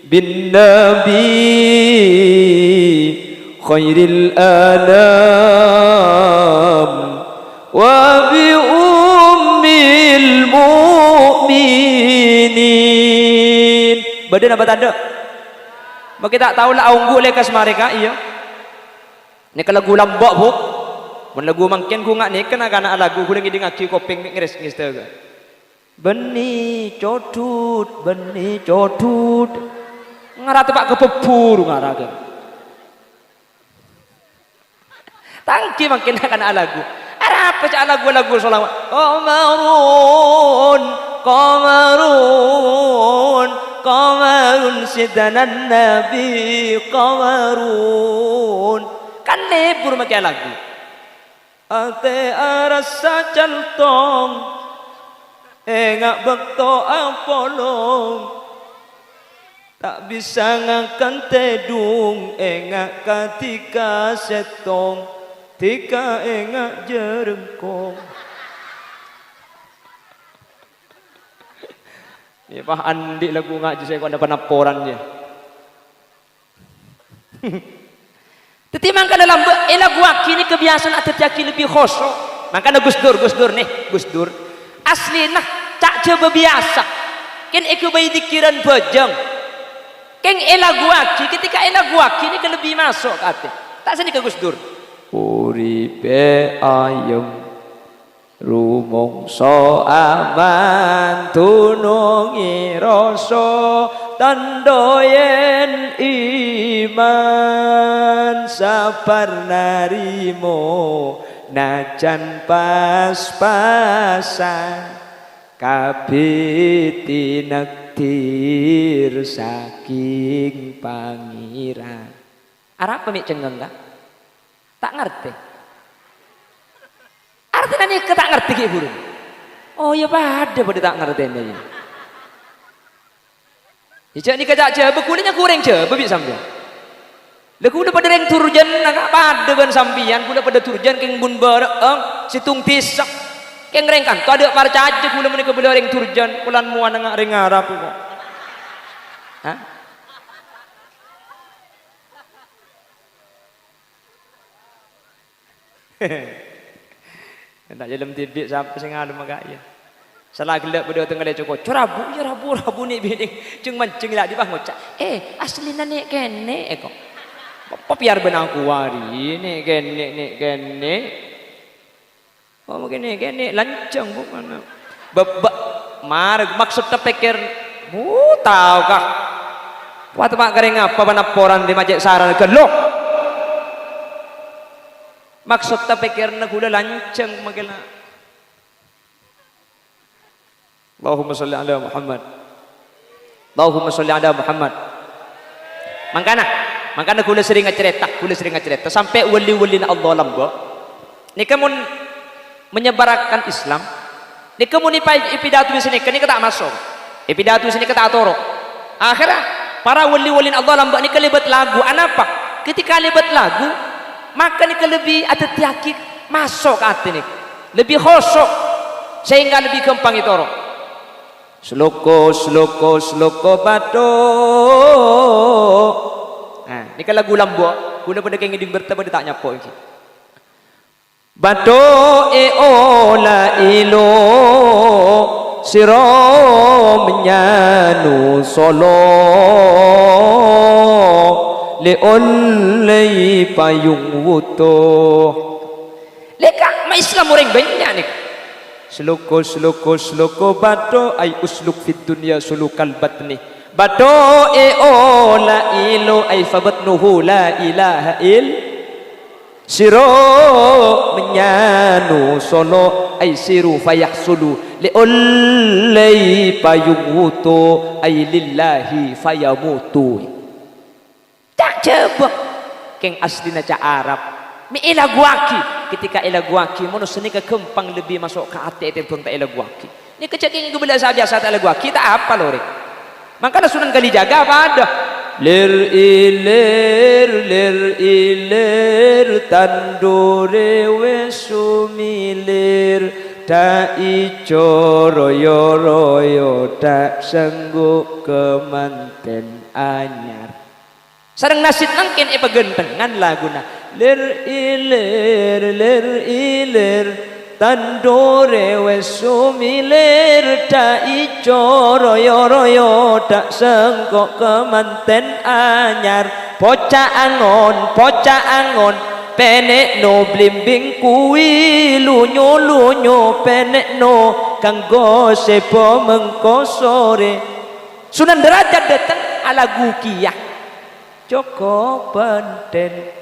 bin nabi khairil anam wa bi ummil mu'minin. Badan apa tanda? Maka tak tahu lah aunggu lekas mereka iya. Ni kalau lagu lambak bu, mun lagu mangken ku ngak ni kena kana lagu ku lagi dengar ki kopeng ngres ngista. Beni codut, ngara tepak kepepur ngara ke. Tangki mangken kana lagu. Apa cak lagu-lagu solawat? Qamarun sidanan nabi qamarun. Kan lebur makai lagu. Ate arasa cantong engak bekto apolong tak bisa ngangkan tedung engak katika setong tika engak jerengkong. Ni Pak Andi lagu ngaji saya kau ada penaporannya. Tetapi dalam lagu kini kebiasaan atau jaki lebih khosok. Makanya Gus Dur nih Gus Dur. Asli nah tak coba biasa. Ken aku bayi dikiran bojong. Ken lagu ketika lagu ini lebih masuk kata. Tak sini ke Gus Dur. Uripe ayem rumongso aman tunungi rasa tandoyen iman sabar narimo najan pas-pasan kabeh tinektir saking pangeran. Arep pemik cengeng ta? Tak ngerti. Artinya ini tak ngerti ki burung. Oh ya pada tak ngerti ini. Ijak ni kajak je, bekulinya kurang je, bebik sampean. Lagu udah pada reng turjan nak pada ban sampean, udah pada turjan keng bun bareng, situng tisak. Keng reng kan, tu ada para caje kula menika bela reng turjan, kulan muan ngak reng Arab kok. Hah? Tak jalan tibik siapa sing ada maka ya. Salah gelap pada tengah dia cokok. Rabu ya rabu ni bini. Ceng mancing lah di bawah ngocak. Asli nane kene kok. Apa biar benang kuari ni kene. Oh kene lancang bukan. Maksud terpikir. Tahu kah? Waktu pak kering apa penaporan di Majek Saran gelok. Maksud tak pikir nak gula lancang magala. Allahumma salli ala Muhammad. Allahumma salli ala Muhammad. Mangkana gula sering cerita sampai wali-wali Allah lamba. Ni kamu menyebarkan Islam. Ni kamu ni pidato di sini kan ni tak masuk. Pidato di sini kata atoro. Akhirnya para wali-wali Allah lamba ni kelibat lagu. Anapa? Ketika libat lagu maka ni lebih ada tiaki masuk ke hati ni lebih khosok sehingga lebih gampang itu orang sloko bato. Nah ni kalau lagu lambo guna pada kenging bertemu dia tak nyapo ini bato ola ilo siro menyanu solo leolei payung wuto leka ma Islam orang banyak nih sloko bato ay usluk fit dunya sulukal batni bato ola ilo ay fabatnuhu la ilaha il siro menyanu solo ay siru fayahsulu liullai payumutu ay lillahi fayamutu. Tak coba keng aslina ca Arab mi ilaguaki ketika ilaguaki mono seni ke kempang lebih masuk ke hati itu pun tak ilaguaki ni kecek yang gebela biasa tak ilaguaki tak apa lho rek makanya Sunan Kalijaga apa ada lir ilir tandure wesumilir tak ijo royo royo tak sanggup kemanten anyar sareng nasid nangkin pagentengan laguna lir ilir tandure wesumilir tak ijo royo royo tak sanggup kemanten anyar poca angon penek no blimbing kuwi lunyo penek no kanggo sepo mengko sore Sunan Derajat datang ala gukiyah Joko pentel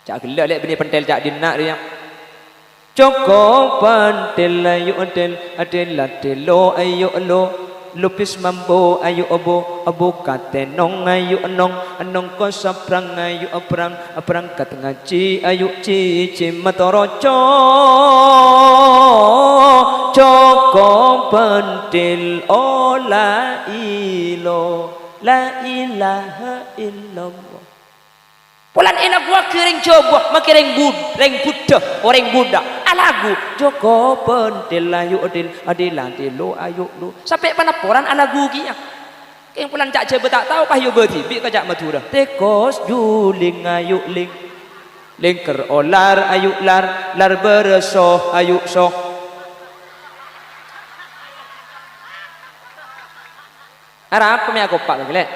cak gelak lek bini pentel cak dinak dia Joko pentel ayu pentel adela telo ayu lo lupis mambo ayu obo katenong ayu enong ko saprang ayu aprang kat ngaji ayu cici matoroco Joko pentil la ilaha illallah pulan enak gua kering coba makireng Buddha orang Buddha alagu Joko pentil ayu adilante lo ayu lo sampai panaporan alagu kia yang pulan cak coba tak tahu pah yo bertibi ke cak Madura tekos juling ayu ling ker olar ayu lar beresoh ayu soh Arab kami aku pak lagi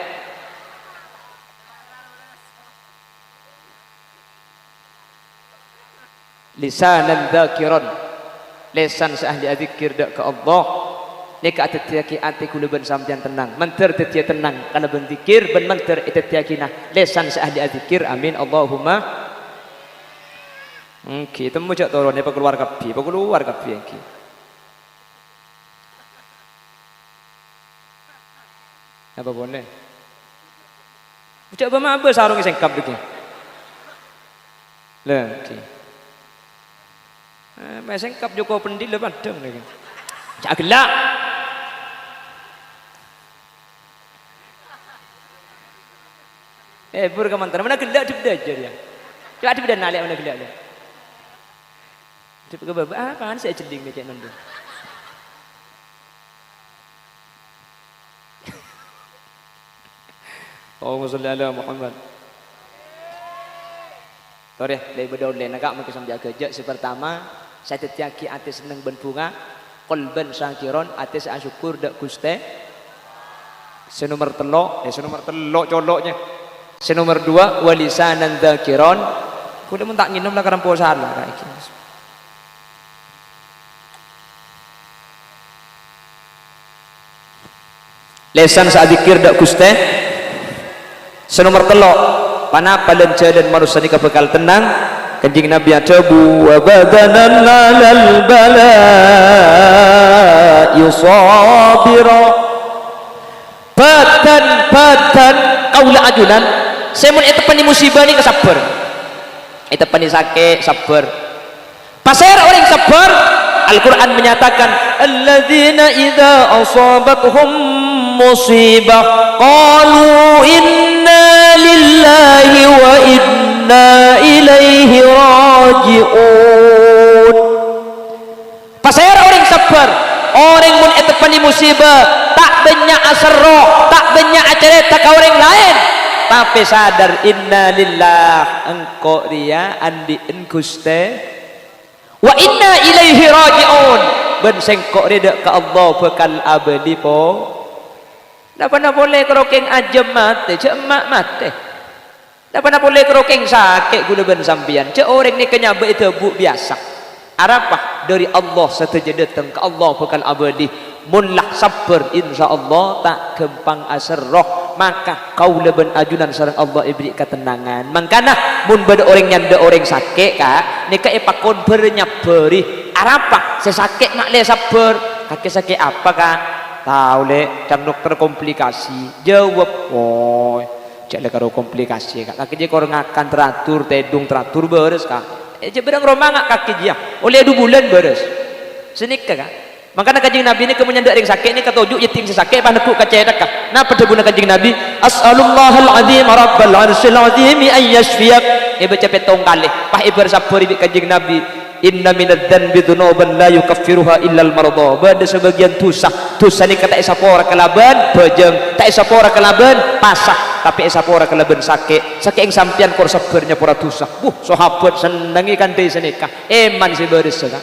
lisanan dzakiran lisan seahli zikir dak ke Allah nek atetiaki ati kula ben sampeyan tenang menter tetia tenang kana ben zikir ben menter itetiakina lisan seahli zikir amin Allahumma kita mau cak turun apa keluar kabeh iki apa boleh coba mah apa sarung sengkap iki lah iki sengkap Joko pendil lah padang lagi cak gelak bur kamantan mana gelak dibeda aja dia coba dibeda nalik mana gelak dia coba apaan saya jeling dia cak nonton Allahumma sholli ala Muhammad. Tore dari bedol lain agak mungkin sambil agak pertama saya tetiaki ati seneng ben bunga qalban syakiron ati syukur dak Guste. Senomor telok coloknya. Senomor 2 walisanan dzakiron. Kudu mun tak nginum lah karena puasa lah kayak iki. Lesan saat zikir dak Guste. Senomor telok panapa lenca dan manusia ni bakal tenang kanjing Nabi atabu wa badanan alal bala yusabira batan kaula ajunan semun eta pani musibah ni kesabar eta pani sakit sabar pasir orang sabar Al-Quran menyatakan alladzina idza asabatuhum musibah qalu inna lillahi wa inna ilaihi raji'un pasir orang sabar orang mun eta pani musibah tak banyak asarro tak banyak acerita ka orang lain tapi sadar inna lillah engko dia andi Guste wa inna ilaihi raji'un ben sengkok reda ke Allah bekal abadi po dah pernah boleh kerokeng ajem mate cek emak mate dah pernah boleh kerokeng sakit guna ben sampian cek orang ni kenyaba itu bu biasa arapah dari Allah sateja datang ke Allah bekal abadi munlah sabar insyaallah tak gempang asroh maka kau leben ajunan sareng Allah ibri ketenangan mangkana mun beda orang nyanda orang sakit kak nika epakon bernyaberi arapa sesakit mak le sabar kaki sakit apa Kak? Tahu le, cang dokter komplikasi. Jawab, oh, cak le karo komplikasi Kak. Kaki dia korang akan teratur, tedung teratur beres Kak. Berang romang kaki dia. Oleh 2 bulan beres. Senikah Kak. Makanya kanjeng Nabi ini kemudian ring sakit ini ketujuh yatim sakit panaku kacedak Kak. Nah pedebuna kanjeng Nabi, as'alullahal azim rabbal arsyil azim ay yashfiyak. Baca petong kali. Pah bersabar bi kanjeng Nabi. Inna minadz dzanbi dzunuban la yukaffiruha illa al marḍa. Bada sebagian dosa ni kata isapora kelaban bejeng, tak isapora kelaban pasah, tapi isapora kelaban sakit yang sampean kor sabarnya pora dosa. Sahabat senengi kan desa nikah. Eman si beres Kak.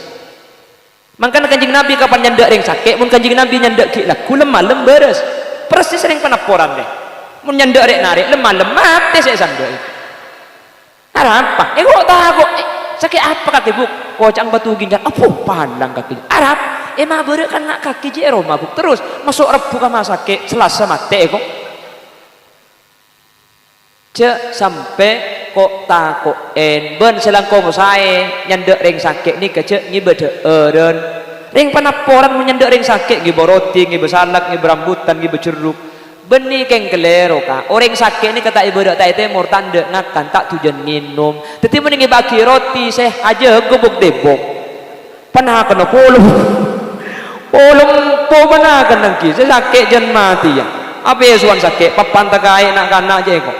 Mangkana kanjeng Nabi kapan nyandak ring sakit, mun kanjeng Nabi nyandak ki lah kulem malem beres. Persis sering penaporan deh. Mun nyandak rek narik lem malem mati saya sandak. Arab apa? Kok tahu sakit apa kaki bu? Kocang batu ginjal apa pandang kaki? Arab mah berek kan nak kaki je Roma bu. Terus masuk Rebu ka sakit Selasa mati kok. Cek sampai kok takok ben selangkong saya nyandak ring sakit ni kecek ngibede eren ring penaporan menyandak ring sakit ngibo roti ngibo salak ngibo rambutan ngibo jeruk beni keng kelero Kak. Orang sakit ni kata ibu dak tai temur tanda ngakan tak tujuan minum tetapi mending bagi roti seh aja gubuk debok panah kena polong po mana kena ki sakit jan mati ya apa ya suan sakit papan takai nak kana je kok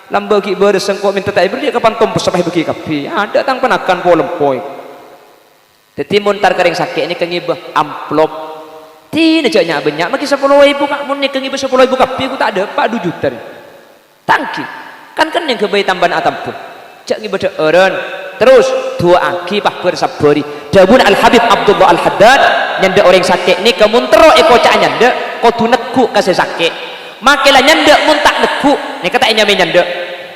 lambagi bersengkok minta tak ibu dia kapan tompos sampai bagi kapi ada tang penakan polempoi tetimun tar kering sakit ini kengiba amplop tina caknya banyak maki 10.000 Kak mun ni kengiba 10.000 kapi aku tak ada 4 juta tangki kan yang kebayi tambahan atampun cak ngiba de eren terus 2 aki pah bersabari dabun Al Habib Abdullah Al Haddad nyanda orang sakit ni kemun tero cak nyanda kau tu nekuk kasih sakit makilah nyandak mun tak nekuk ni kata nyame nyandak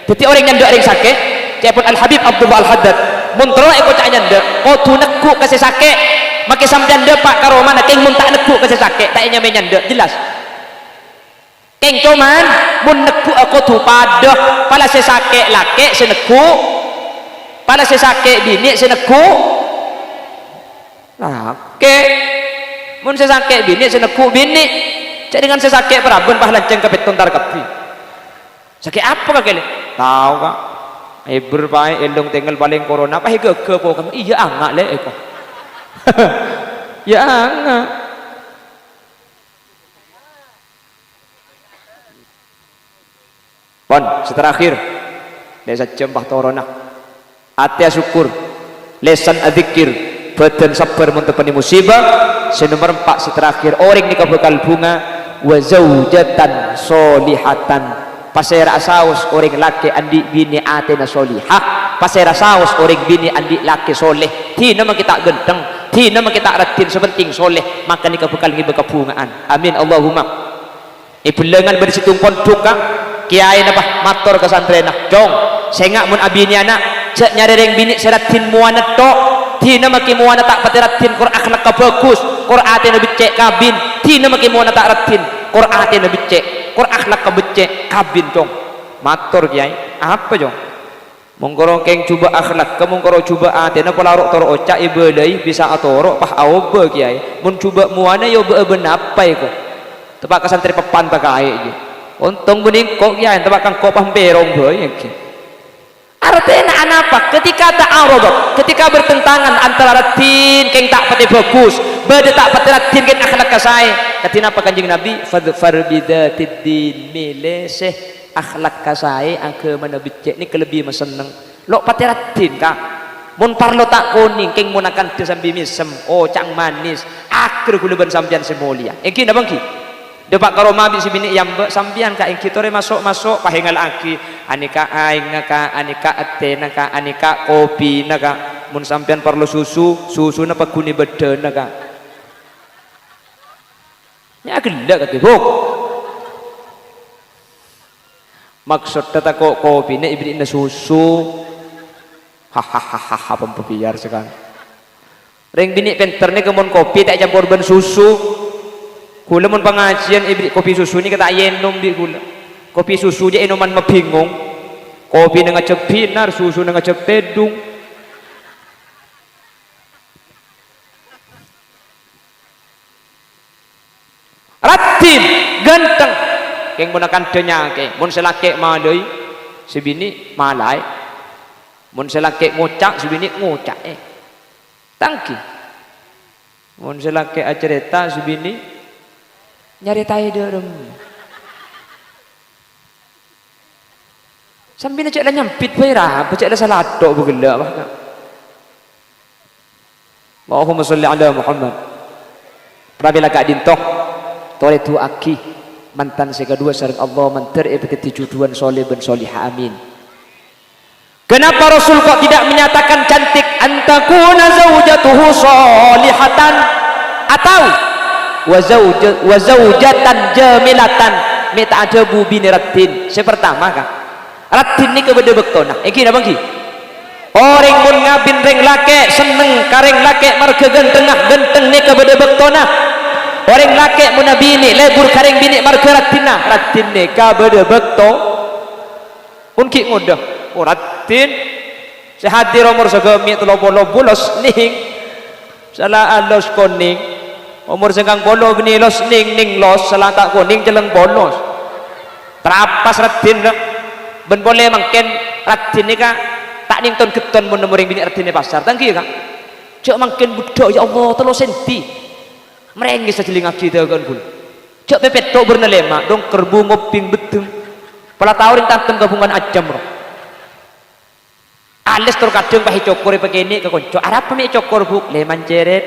jadi orang nyandak ring sakit cepun Al Habib Abdullah Al Haddad mun tero cak nyandak kau tu nekuk kasih sakit maki sampean depak karo mana keng mun tak nekuk kasih sakit tak nyame nyandak jelas keng cuman mun nekuk aku tu padah pala sesakit laki senekuk pala sesakit bini senekuk laki mun sesakit bini senekuk bini cak dengan sesakit perabun pah lanceng ke beton tar kapi sakit apa Kak kele tahu Kak berpai elong tinggal paling corona apa ke po kamu iya angak le eko ya angak pon seterakhir desa cembah torona atia syukur lesan adzikir badan sabar mentepani musibah senomor 4 seterakhir orang nikah bekal bunga wa zaujatan solihatan pasera saus orang laki andi bini atena solihah pasera saus orang bini andi laki soleh ti nama kita genteng ti nama kita ratin sepenting soleh maka nikah bekal ngibe kabungaan amin Allahumma ibulengan bersitung pondok kiai napa matur kesantren jong sengak mun abini anak cek nyari reng bini seratin muana tok tina maki muana tak patiratin Qur'an akhlak bagus Qur'an tina becek kabin tina maki muana tak ratin Qur'an tina becek Qur'an akhlak becek kabin dong matur kiai apa jong mongkoro keng coba akhlak kemongkoro coba atina pelarok toro ocak ibelai bisa atorok pah awobe kiai mun coba muana yo beben apa iko tepak kesantri pepan tak kai je untung bening kok kiai tepak kang kopah berong boy artinya apa? Ketika ta'arud, ketika bertentangan antara ratin keng tak pati bagus, beda tak pati ratin keng akhlak kasai. Ketina apa kanjeng Nabi? Fadfar bidatid din mileseh akhlak kasai agama Nabi cek ni kelebih meseneng. Lok pati ratin Kak. Mun parlo tak kuning keng munakan tu sambil misem, oh cang manis, akhir kuleban sampean semulia. Engki napa engki? Depak karo mabi si bini yang sambian ka engki tore masuk pahengal aki anika aing ka anika atena ka anika kopi naka mun sampean perlu susu na paguni bedena ka nya gelak ka tibuk maksud tata kok kopi ne ibni na susu hahaha pembiar sekarang ring bini penterne kemun kopi tak campur ben susu kula mun pengajian ibri kopi susu ni kata yenom di kula kopi susu je enoman mabingung kopi nang ngecek binar susu nang ngecek tedung ratin ganteng keng gunakan denyake mun selake malai sebini malai mun selake ngocak sebini ngocak tangki mun selake acerita sebini nyaritai derem sambil cek lah nyampit baira cek lah salah dok bergelak bahkan Allahumma salli ala Muhammad Rabila kak dintoh tore tu aki mantan sekedua sareng Allah manter epeti juduan soleh ben solihah amin. Kenapa Rasul kok tidak menyatakan cantik antakuna zaujatuhu solihatan atau wa zaujatan jamilatan meta ada bubini ratin. Sepertama kan ratin ni kepada bektona iki napa ki orang mun ngabin reng lake seneng kareng lake marga genteng ni kepada bektona orang laki muna bini lebur kareng bini marga ratin ni kabada bekto unki ngodah ratin sehadir umur segami tu lobo los ning salah alos koning umur segang bolo bini los ning los salah tak koning jeleng bolos terapas ratin ben boleh mangken ratin ni ka tak ning ton keton mun muring bini ratin ni pasar tangki ka cak mangken budak ya Allah 3 senti merengis sejeling aki tegan pun cak pepet tok bernelema dong kerbu ngoping betung pala tauring tantem gabungan ajam roh ales terkadang pahi cokor begini ke konco arap mi cokor buk leman ceret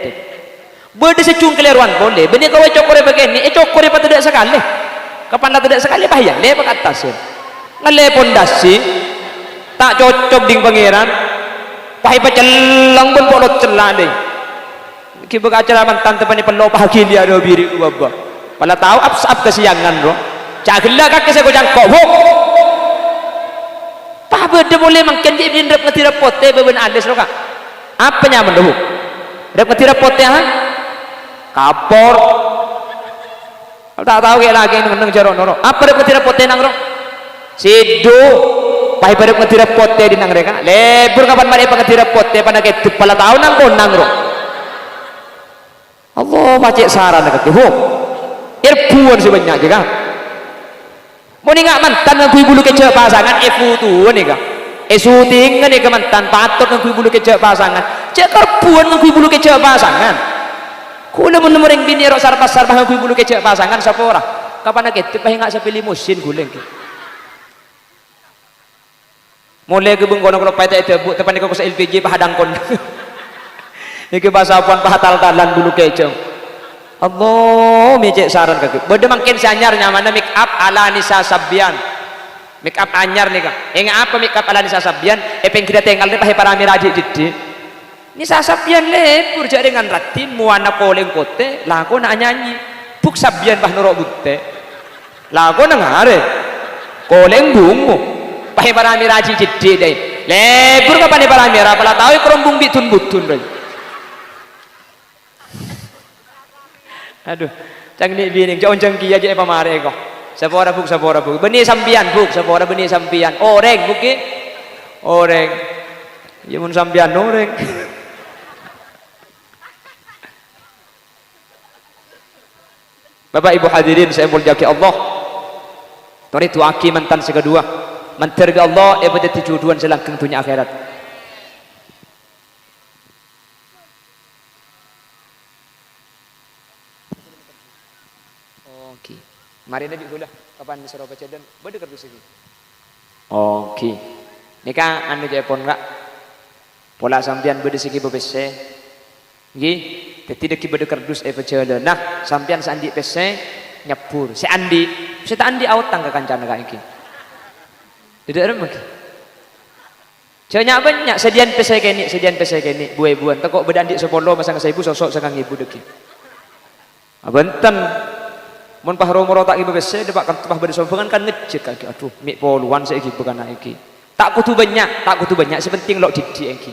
berde secung keleruan boleh benih kau cokor begini cokor apa tidak sekali kapan tidak sekali bahaya lepak atas ngale pondasi tak cocok ding pangeran pahi pacelang pun bolot celah deh kibu acara mantan tepani perlu pagi dia ada biri baba pala tahu absab kesiangan bro cagila kak saya gojang kobok tak berde boleh makan dia bin rep ngetira pote beben ades lo kak apa nyaman dulu rep ngetira pote ha kapor tak tahu kayak lagi neng jorok noro apa rep ngetira pote nang ro sido pahi rep ngetira pote di nang reka lebur kapan mari pengetira pote pada ketup pala tahu nang konang ro Allah macet saran dekat tuh irpuan sebanyak juga mau ningak mantan ngakui bulu kecek pasangan efu nih kak syuting nih ke mantan patut ngakui bulu kecek pasangan cek kerpuan ngakui bulu kecek pasangan kula menemering bini rok sarpas ngakui bulu kecek pasangan siapa orang kapan nak ketip nggak sepilih musim guleng mulai ke bengkono kalau payah itu bu tepan kau LPG pahadang kon iki bahasa puan pahatal-talan bulu keceng Allah mecek saran kaki beda makin si anyar nyamana make up ala Nisa Sabian make up anyar nih kak apa make up ala Nisa Sabian peng kita tinggal nih pakai parami rajik jadi Nisa Sabian lepur jadi dengan rati muana koleng kote laku nak nyanyi buk Sabian bah norok butte laku nak ngare koleng bungu pakai parami rajik jadi deh lepur kapan nih parami rajik pala tahu kerombong bitun-butun deh aduh cangni bining jauh cangki aja apa mare kok sapora buk benih sampian buk sapora benih sampian oreng buki oreng ya mun sampian oreng Bapak Ibu hadirin saya mulyaki Allah tori tu aki mantan sekedua menterga Allah pada tujuan selangkeng dunia akhirat mari nabi sudah kapan disuruh baca dan bade kerja segi oke nikah anu jepon enggak pola sampian bade segi bebese nggih tidak ki bade kardus baca nah sampian sandi pese nyepur si andi out tangga kancana ka iki tidak remeng Janya banyak sedian pese kene buai-buan tekok beda andik 10 masang 1000 sosok sangang ibu deki abenten mun pahro tak ibu bese depak kan tepah bade sombongan kan ngejek kaki aduh mik poluan saiki bukan iki tak kudu banyak sepenting lok didik iki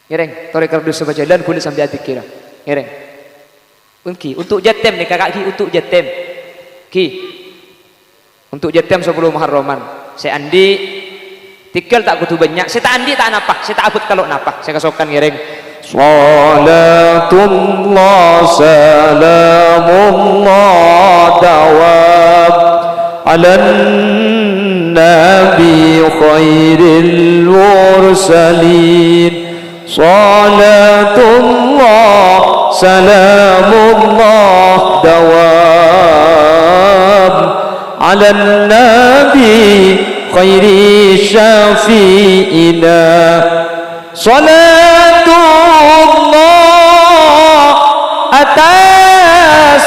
ngereng tore kardus sebaca dan kulit sampai hati kira ngereng unki untuk jatem nih kakak ki untuk jatem ki untuk jatem sebelum Muharraman saya andi tinggal tak kudu banyak saya tak andi tak napak saya tak abut kalau napak saya kasokan ngereng Salatullah salamullah dawam ala nabi khairil mursalin. Salatullah salamullah dawam ala nabi khairi syafi'ina. Salatullah atas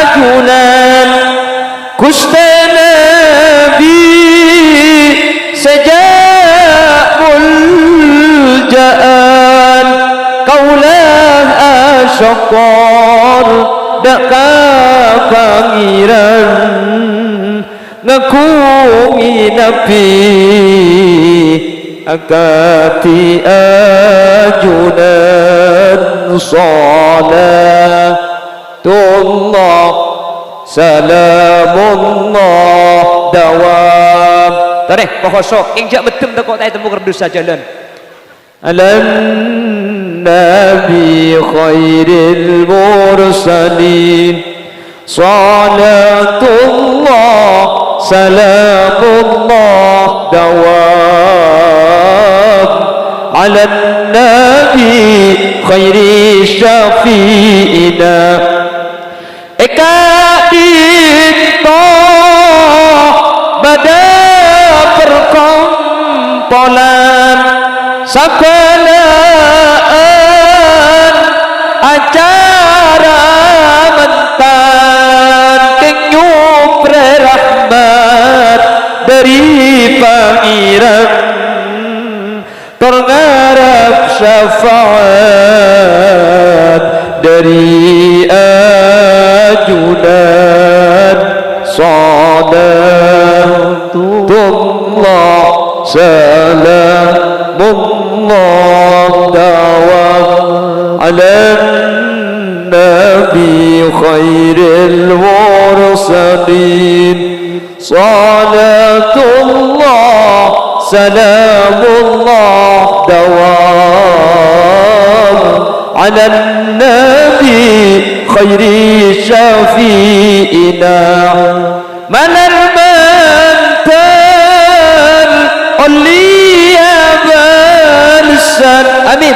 ajunan Gusti Nabi sejak muljaan kaulah asyakor daka pangiran ngakungi Nabi akati ajunan. Salatullah salamullah dawam. Tarikh pohosok injak betul tak kau tak temu kerdus jalan. Alan nabi khairil mursalin. Salatullah salamullah dawam ala nabi khairi syafi'ina. Eka dito pada perkumpulan sakalaan acara mentan kenyupre rahmat dari pangeran tergarap syafaat dari ajunan. Salatullah salamullah dawam ala nabi khairil mursalin. Salatullah salamullah dawam ala nabi khairi syafi'ina. Manal mantal uliya balsan amin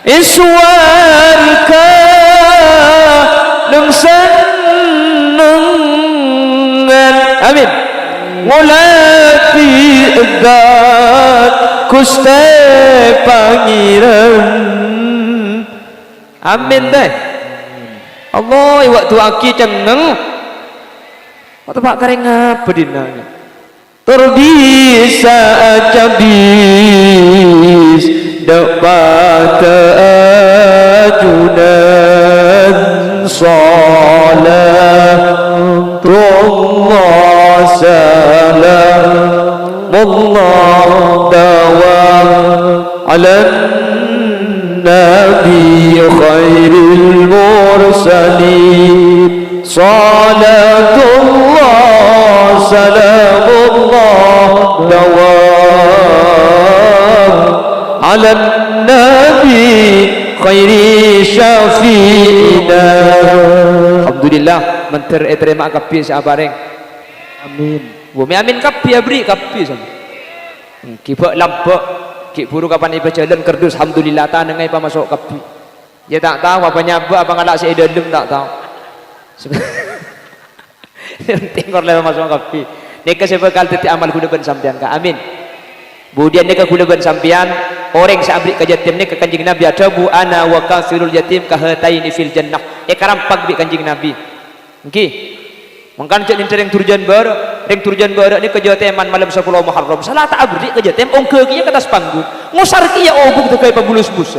iswalka nungsan nungan amin mulati edat kuste pangiran amin deh. Allah waktu aki cengeng waktu pak kering apa dinanya terbisa cabis dapat ajunan. Salatullah salamullah dawam ala nabi khairil mursalin. Salatullah salamullah dawam ala nabi khairi syafi'ina. Alhamdulillah menter terima kapi sabareng amin bumi amin kapi abri kapi sama kibak lampak kik buru kapan iba jalan kerdus alhamdulillah tanengai pa masuk kapi dia tak tahu apa nyabak apa ngalak si dalam tak tahu tinggal lewat masuk kapi neka sebekal teti amal kudaban sampean ka amin. Kemudian neka kudaban sampean orang sabrik ke yatim ni ke kanjing Nabi ada bu ana wa kasirul yatim kahataini fil jannah karampak bi kanjing Nabi nggih mangkan cek ning turjan bar ring turjan bar ni ke yateman malam 10 Muharram salat abdi ke yatim ongke kieu ke atas panggung ngusar kieu obuk teu kaya pabulus-bus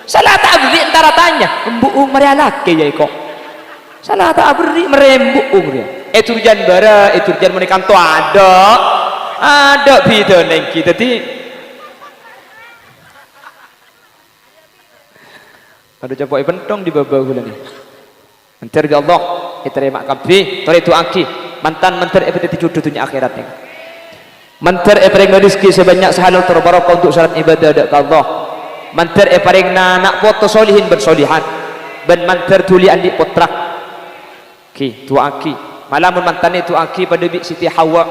salat abdi antara tanya embuung marialake ya kok salat abdi merembuk umur turjan bara turjan menikam tu ada beda neng kita ti ada coba pentong di bawah bulan ni menter ya Allah terima kabeh tore itu aki mantan menter epeti jodoh dunia akhirat ni menter epeng rezeki sebanyak sehalal terbarokah untuk salat ibadah dak Allah manter paring nak foto solihin bersolihan ben manter tuli andi potrak ki tua aki malamun mantane tua aki pada bi Siti Hawa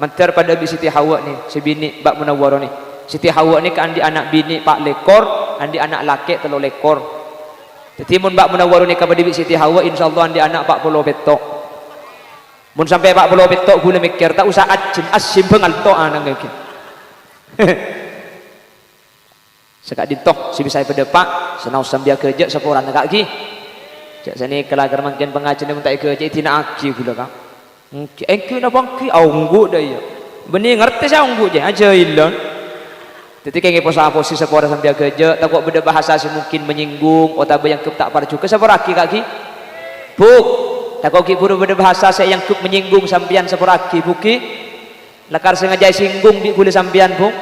manter pada bi Siti Hawa ni sebini bak Munawwarah ni Siti Hawa ni kan andi anak bini pak lekor andi anak laki 3 lekor jadi mun bak Munawwarah ni ka pada bi Siti Hawa insyaallah andi anak 40 betok mun sampai 40 betok gula mikir tak usah ajin asim pengalto anang mungkin sekak dintoh si bisa pada pak senau sambia kerja seporan nak ki cak sini kelagar mangkin pengajian mun tak kerja tina aki gula ka engke na bangki aunggu dah ya benih ngerti saya aunggu je aja ilon jadi kayak posa-posi seporan sambia kerja takut beda bahasa si mungkin menyinggung atau yang kep tak parju ke sepora aki kaki buk takut ki buru beda bahasa saya yang kep menyinggung sambian sepora aki buki lakar sengaja singgung di kulit sambian buk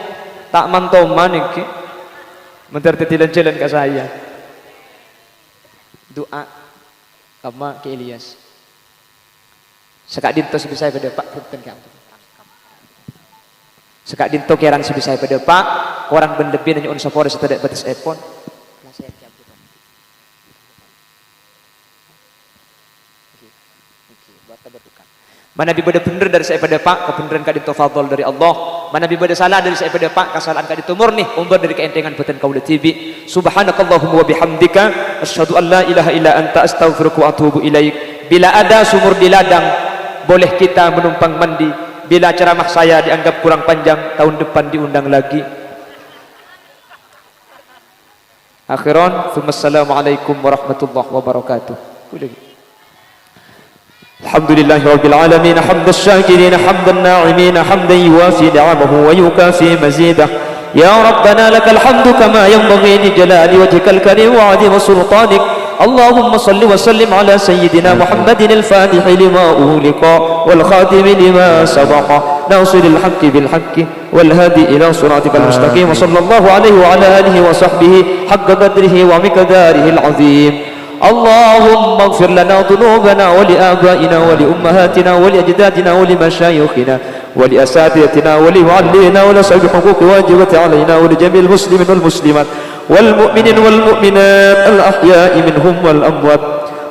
tak mantoman iki mentar tetilan-tilan ke saya doa kama ke Ilyas sekak dinto si bisa pada pak punten ka sekak dinto keran si bisa pada pak orang ben lebih nanya on sapore setedak batas epon mana bibada bener dari saya pada pak kebenaran kadi tafadhol dari Allah mana bibada salah dari saya pada pak kesalahan kadi murni umbar dari keentengan beten Qaula TV subhanakallahumma wa bihamdika asyhadu an la ilaha illa anta astaghfiruka wa atubu ilaik bila ada sumur di ladang boleh kita menumpang mandi bila ceramah saya dianggap kurang panjang tahun depan diundang lagi akhiran assalamualaikum warahmatullahi wabarakatuh الحمد لله رب العالمين حمد الشاكرين حمد الناعمين حمدا يوافي نعمه ويكافي مزيده يا ربنا لك الحمد كما ينبغي لجلال وجهك الكريم وعظيم سلطانك اللهم صل وسلم على سيدنا محمد الفاتح لما أغلق والخاتم لما سبق ناصر الحق بالحق والهادي إلى صراطك المستقيم وصلى الله عليه وعلى آله وصحبه حق قدره ومقداره العظيم اللهم اغفر لنا ذنوبنا ولآبائنا ولأمهاتنا ولأجدادنا ولمشايخنا ولأساتذتنا ولمعلمنا ولصحب حقوق واجبة علينا ولجميع المسلمين والمسلمات والمؤمنين والمؤمنات الأحياء منهم والأموات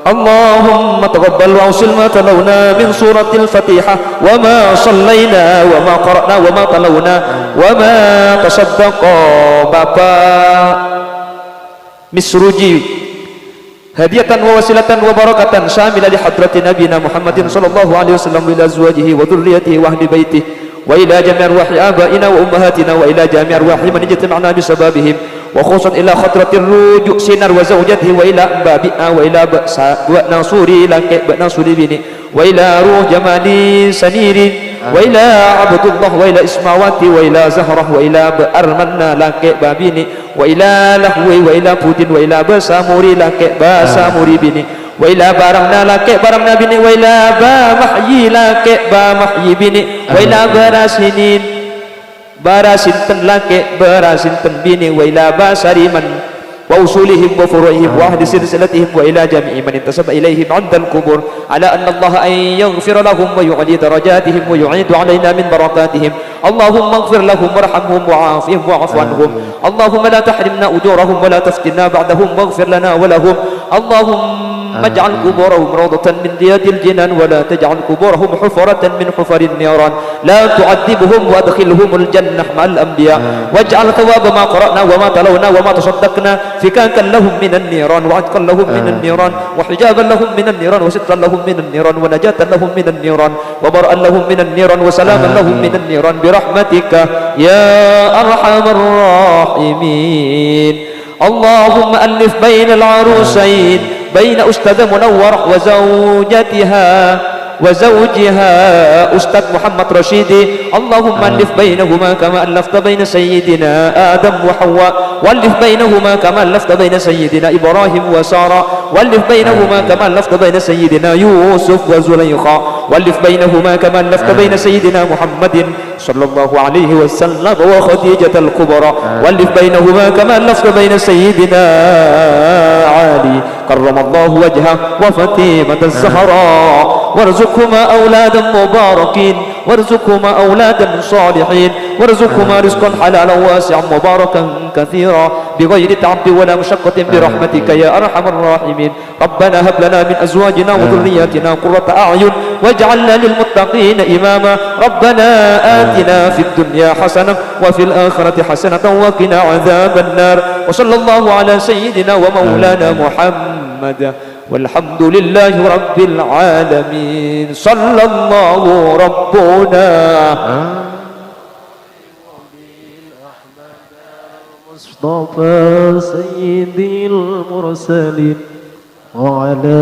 اللهم تقبل وأوصل ما تلونا من سورة الفاتحة وما صلينا وما قرأنا وما تلونا وما تصدق بابا مسروجي هدية ووسيلة وبركة شاملة لحضرة نبينا محمد صلى الله عليه وسلم وإلى أزواجه وذريته وأهل بيته وإلى جميع أرواح آبائنا وأمهاتنا وإلى جميع أرواح من اجتمعنا بسببهم وخصوصا إلى خطرة الرجوع سينر وزوجته وإلى بابئة وإلى ناصوري ناصوري بني وإلى روح جمال سنيري وإلى عبد الله وإلى إسماواتي وإلى زهرة وإلى أرمنا لك بابيني وإلى لهوي وإلى بودين وإلى بساموري لك بساموري بني وإلى بارمنا لك بارمنا بني وإلى بمحيي لك بمحيي بني وإلى براسنين براسنتن لك براسنتن بني وإلى بسري من وأصولهم وفروعهم وأهل سلسلتهم وإلى جميع من انتسب إليهم عند القبور على أن الله أن يغفر لهم ويعلي درجاتهم ويعيد علينا من بركاتهم اللهم اغفر لهم وارحمهم وعافهم واعف عنهم اللهم لا تحرمنا أجورهم ولا تفتنا بعدهم واغفر لنا ولهم اللهم اجعل قبورهم روضة من رياض الجنان ولا تجعل قبورهم حفرة من حفر النيران لا تعذبهم وادخلهم الجنة مع الأنبياء واجعل ثواب ما قرأنا وما تلونا وما تصدقنا فكاكا لهم من النيران وعتقا لهم من النيران وحجابا لهم من النيران وسترا لهم من النيران ونجاة لهم من النيران وبرأا لهم من النيران وسلاما لهم من النيران برحمتك يا أرحم الراحمين اللهم ألف بين العروسين بين أستاذ منورة وزوجها أستاذ محمد رشيدي اللهم ألف بينهما كما ألفت بين سيدنا آدم وحواء والف بينهما كما ألفت بين سيدنا إبراهيم وسارة والف بينهما كما ألفت بين سيدنا يوسف وزليخا والف بينهما كما ألفت بين سيدنا محمد صلى الله عليه وسلم وخديجة الكبرى والف بينهما كما ألفت بين سيدنا علي كرم الله وجهه وفاطمة الزهراء وارزقهما أولادا مباركين وارزقهما أولادا صالحين وارزقهما رزقا حلالا واسعا مباركا كثيرا بغير تعب ولا مشقة برحمتك يا أرحم الراحمين. ربنا هب لنا من أزواجنا وذرياتنا قرة أعين واجعلنا للمتقين إماما. ربنا آتنا في الدنيا حسنة وفي الآخرة حسنة وقنا عذاب النار. وصلى الله على سيدنا ومولانا محمد والحمد لله رب العالمين. صلى الله ربنا مصطفى سيد المرسلين وعلى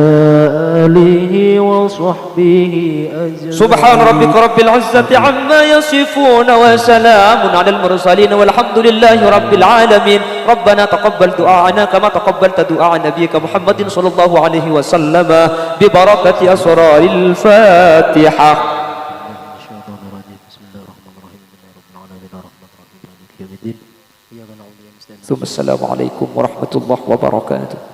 آله وصحبه أجمعين. سبحان ربك رب العزة عما يصفون وسلام على المرسلين والحمد لله رب العالمين. ربنا تقبل دعاءنا كما تقبلت دعاء نبيك محمد صلى الله عليه وسلم ببركة أسرار الفاتحة. ثم السلام عليكم ورحمة الله وبركاته.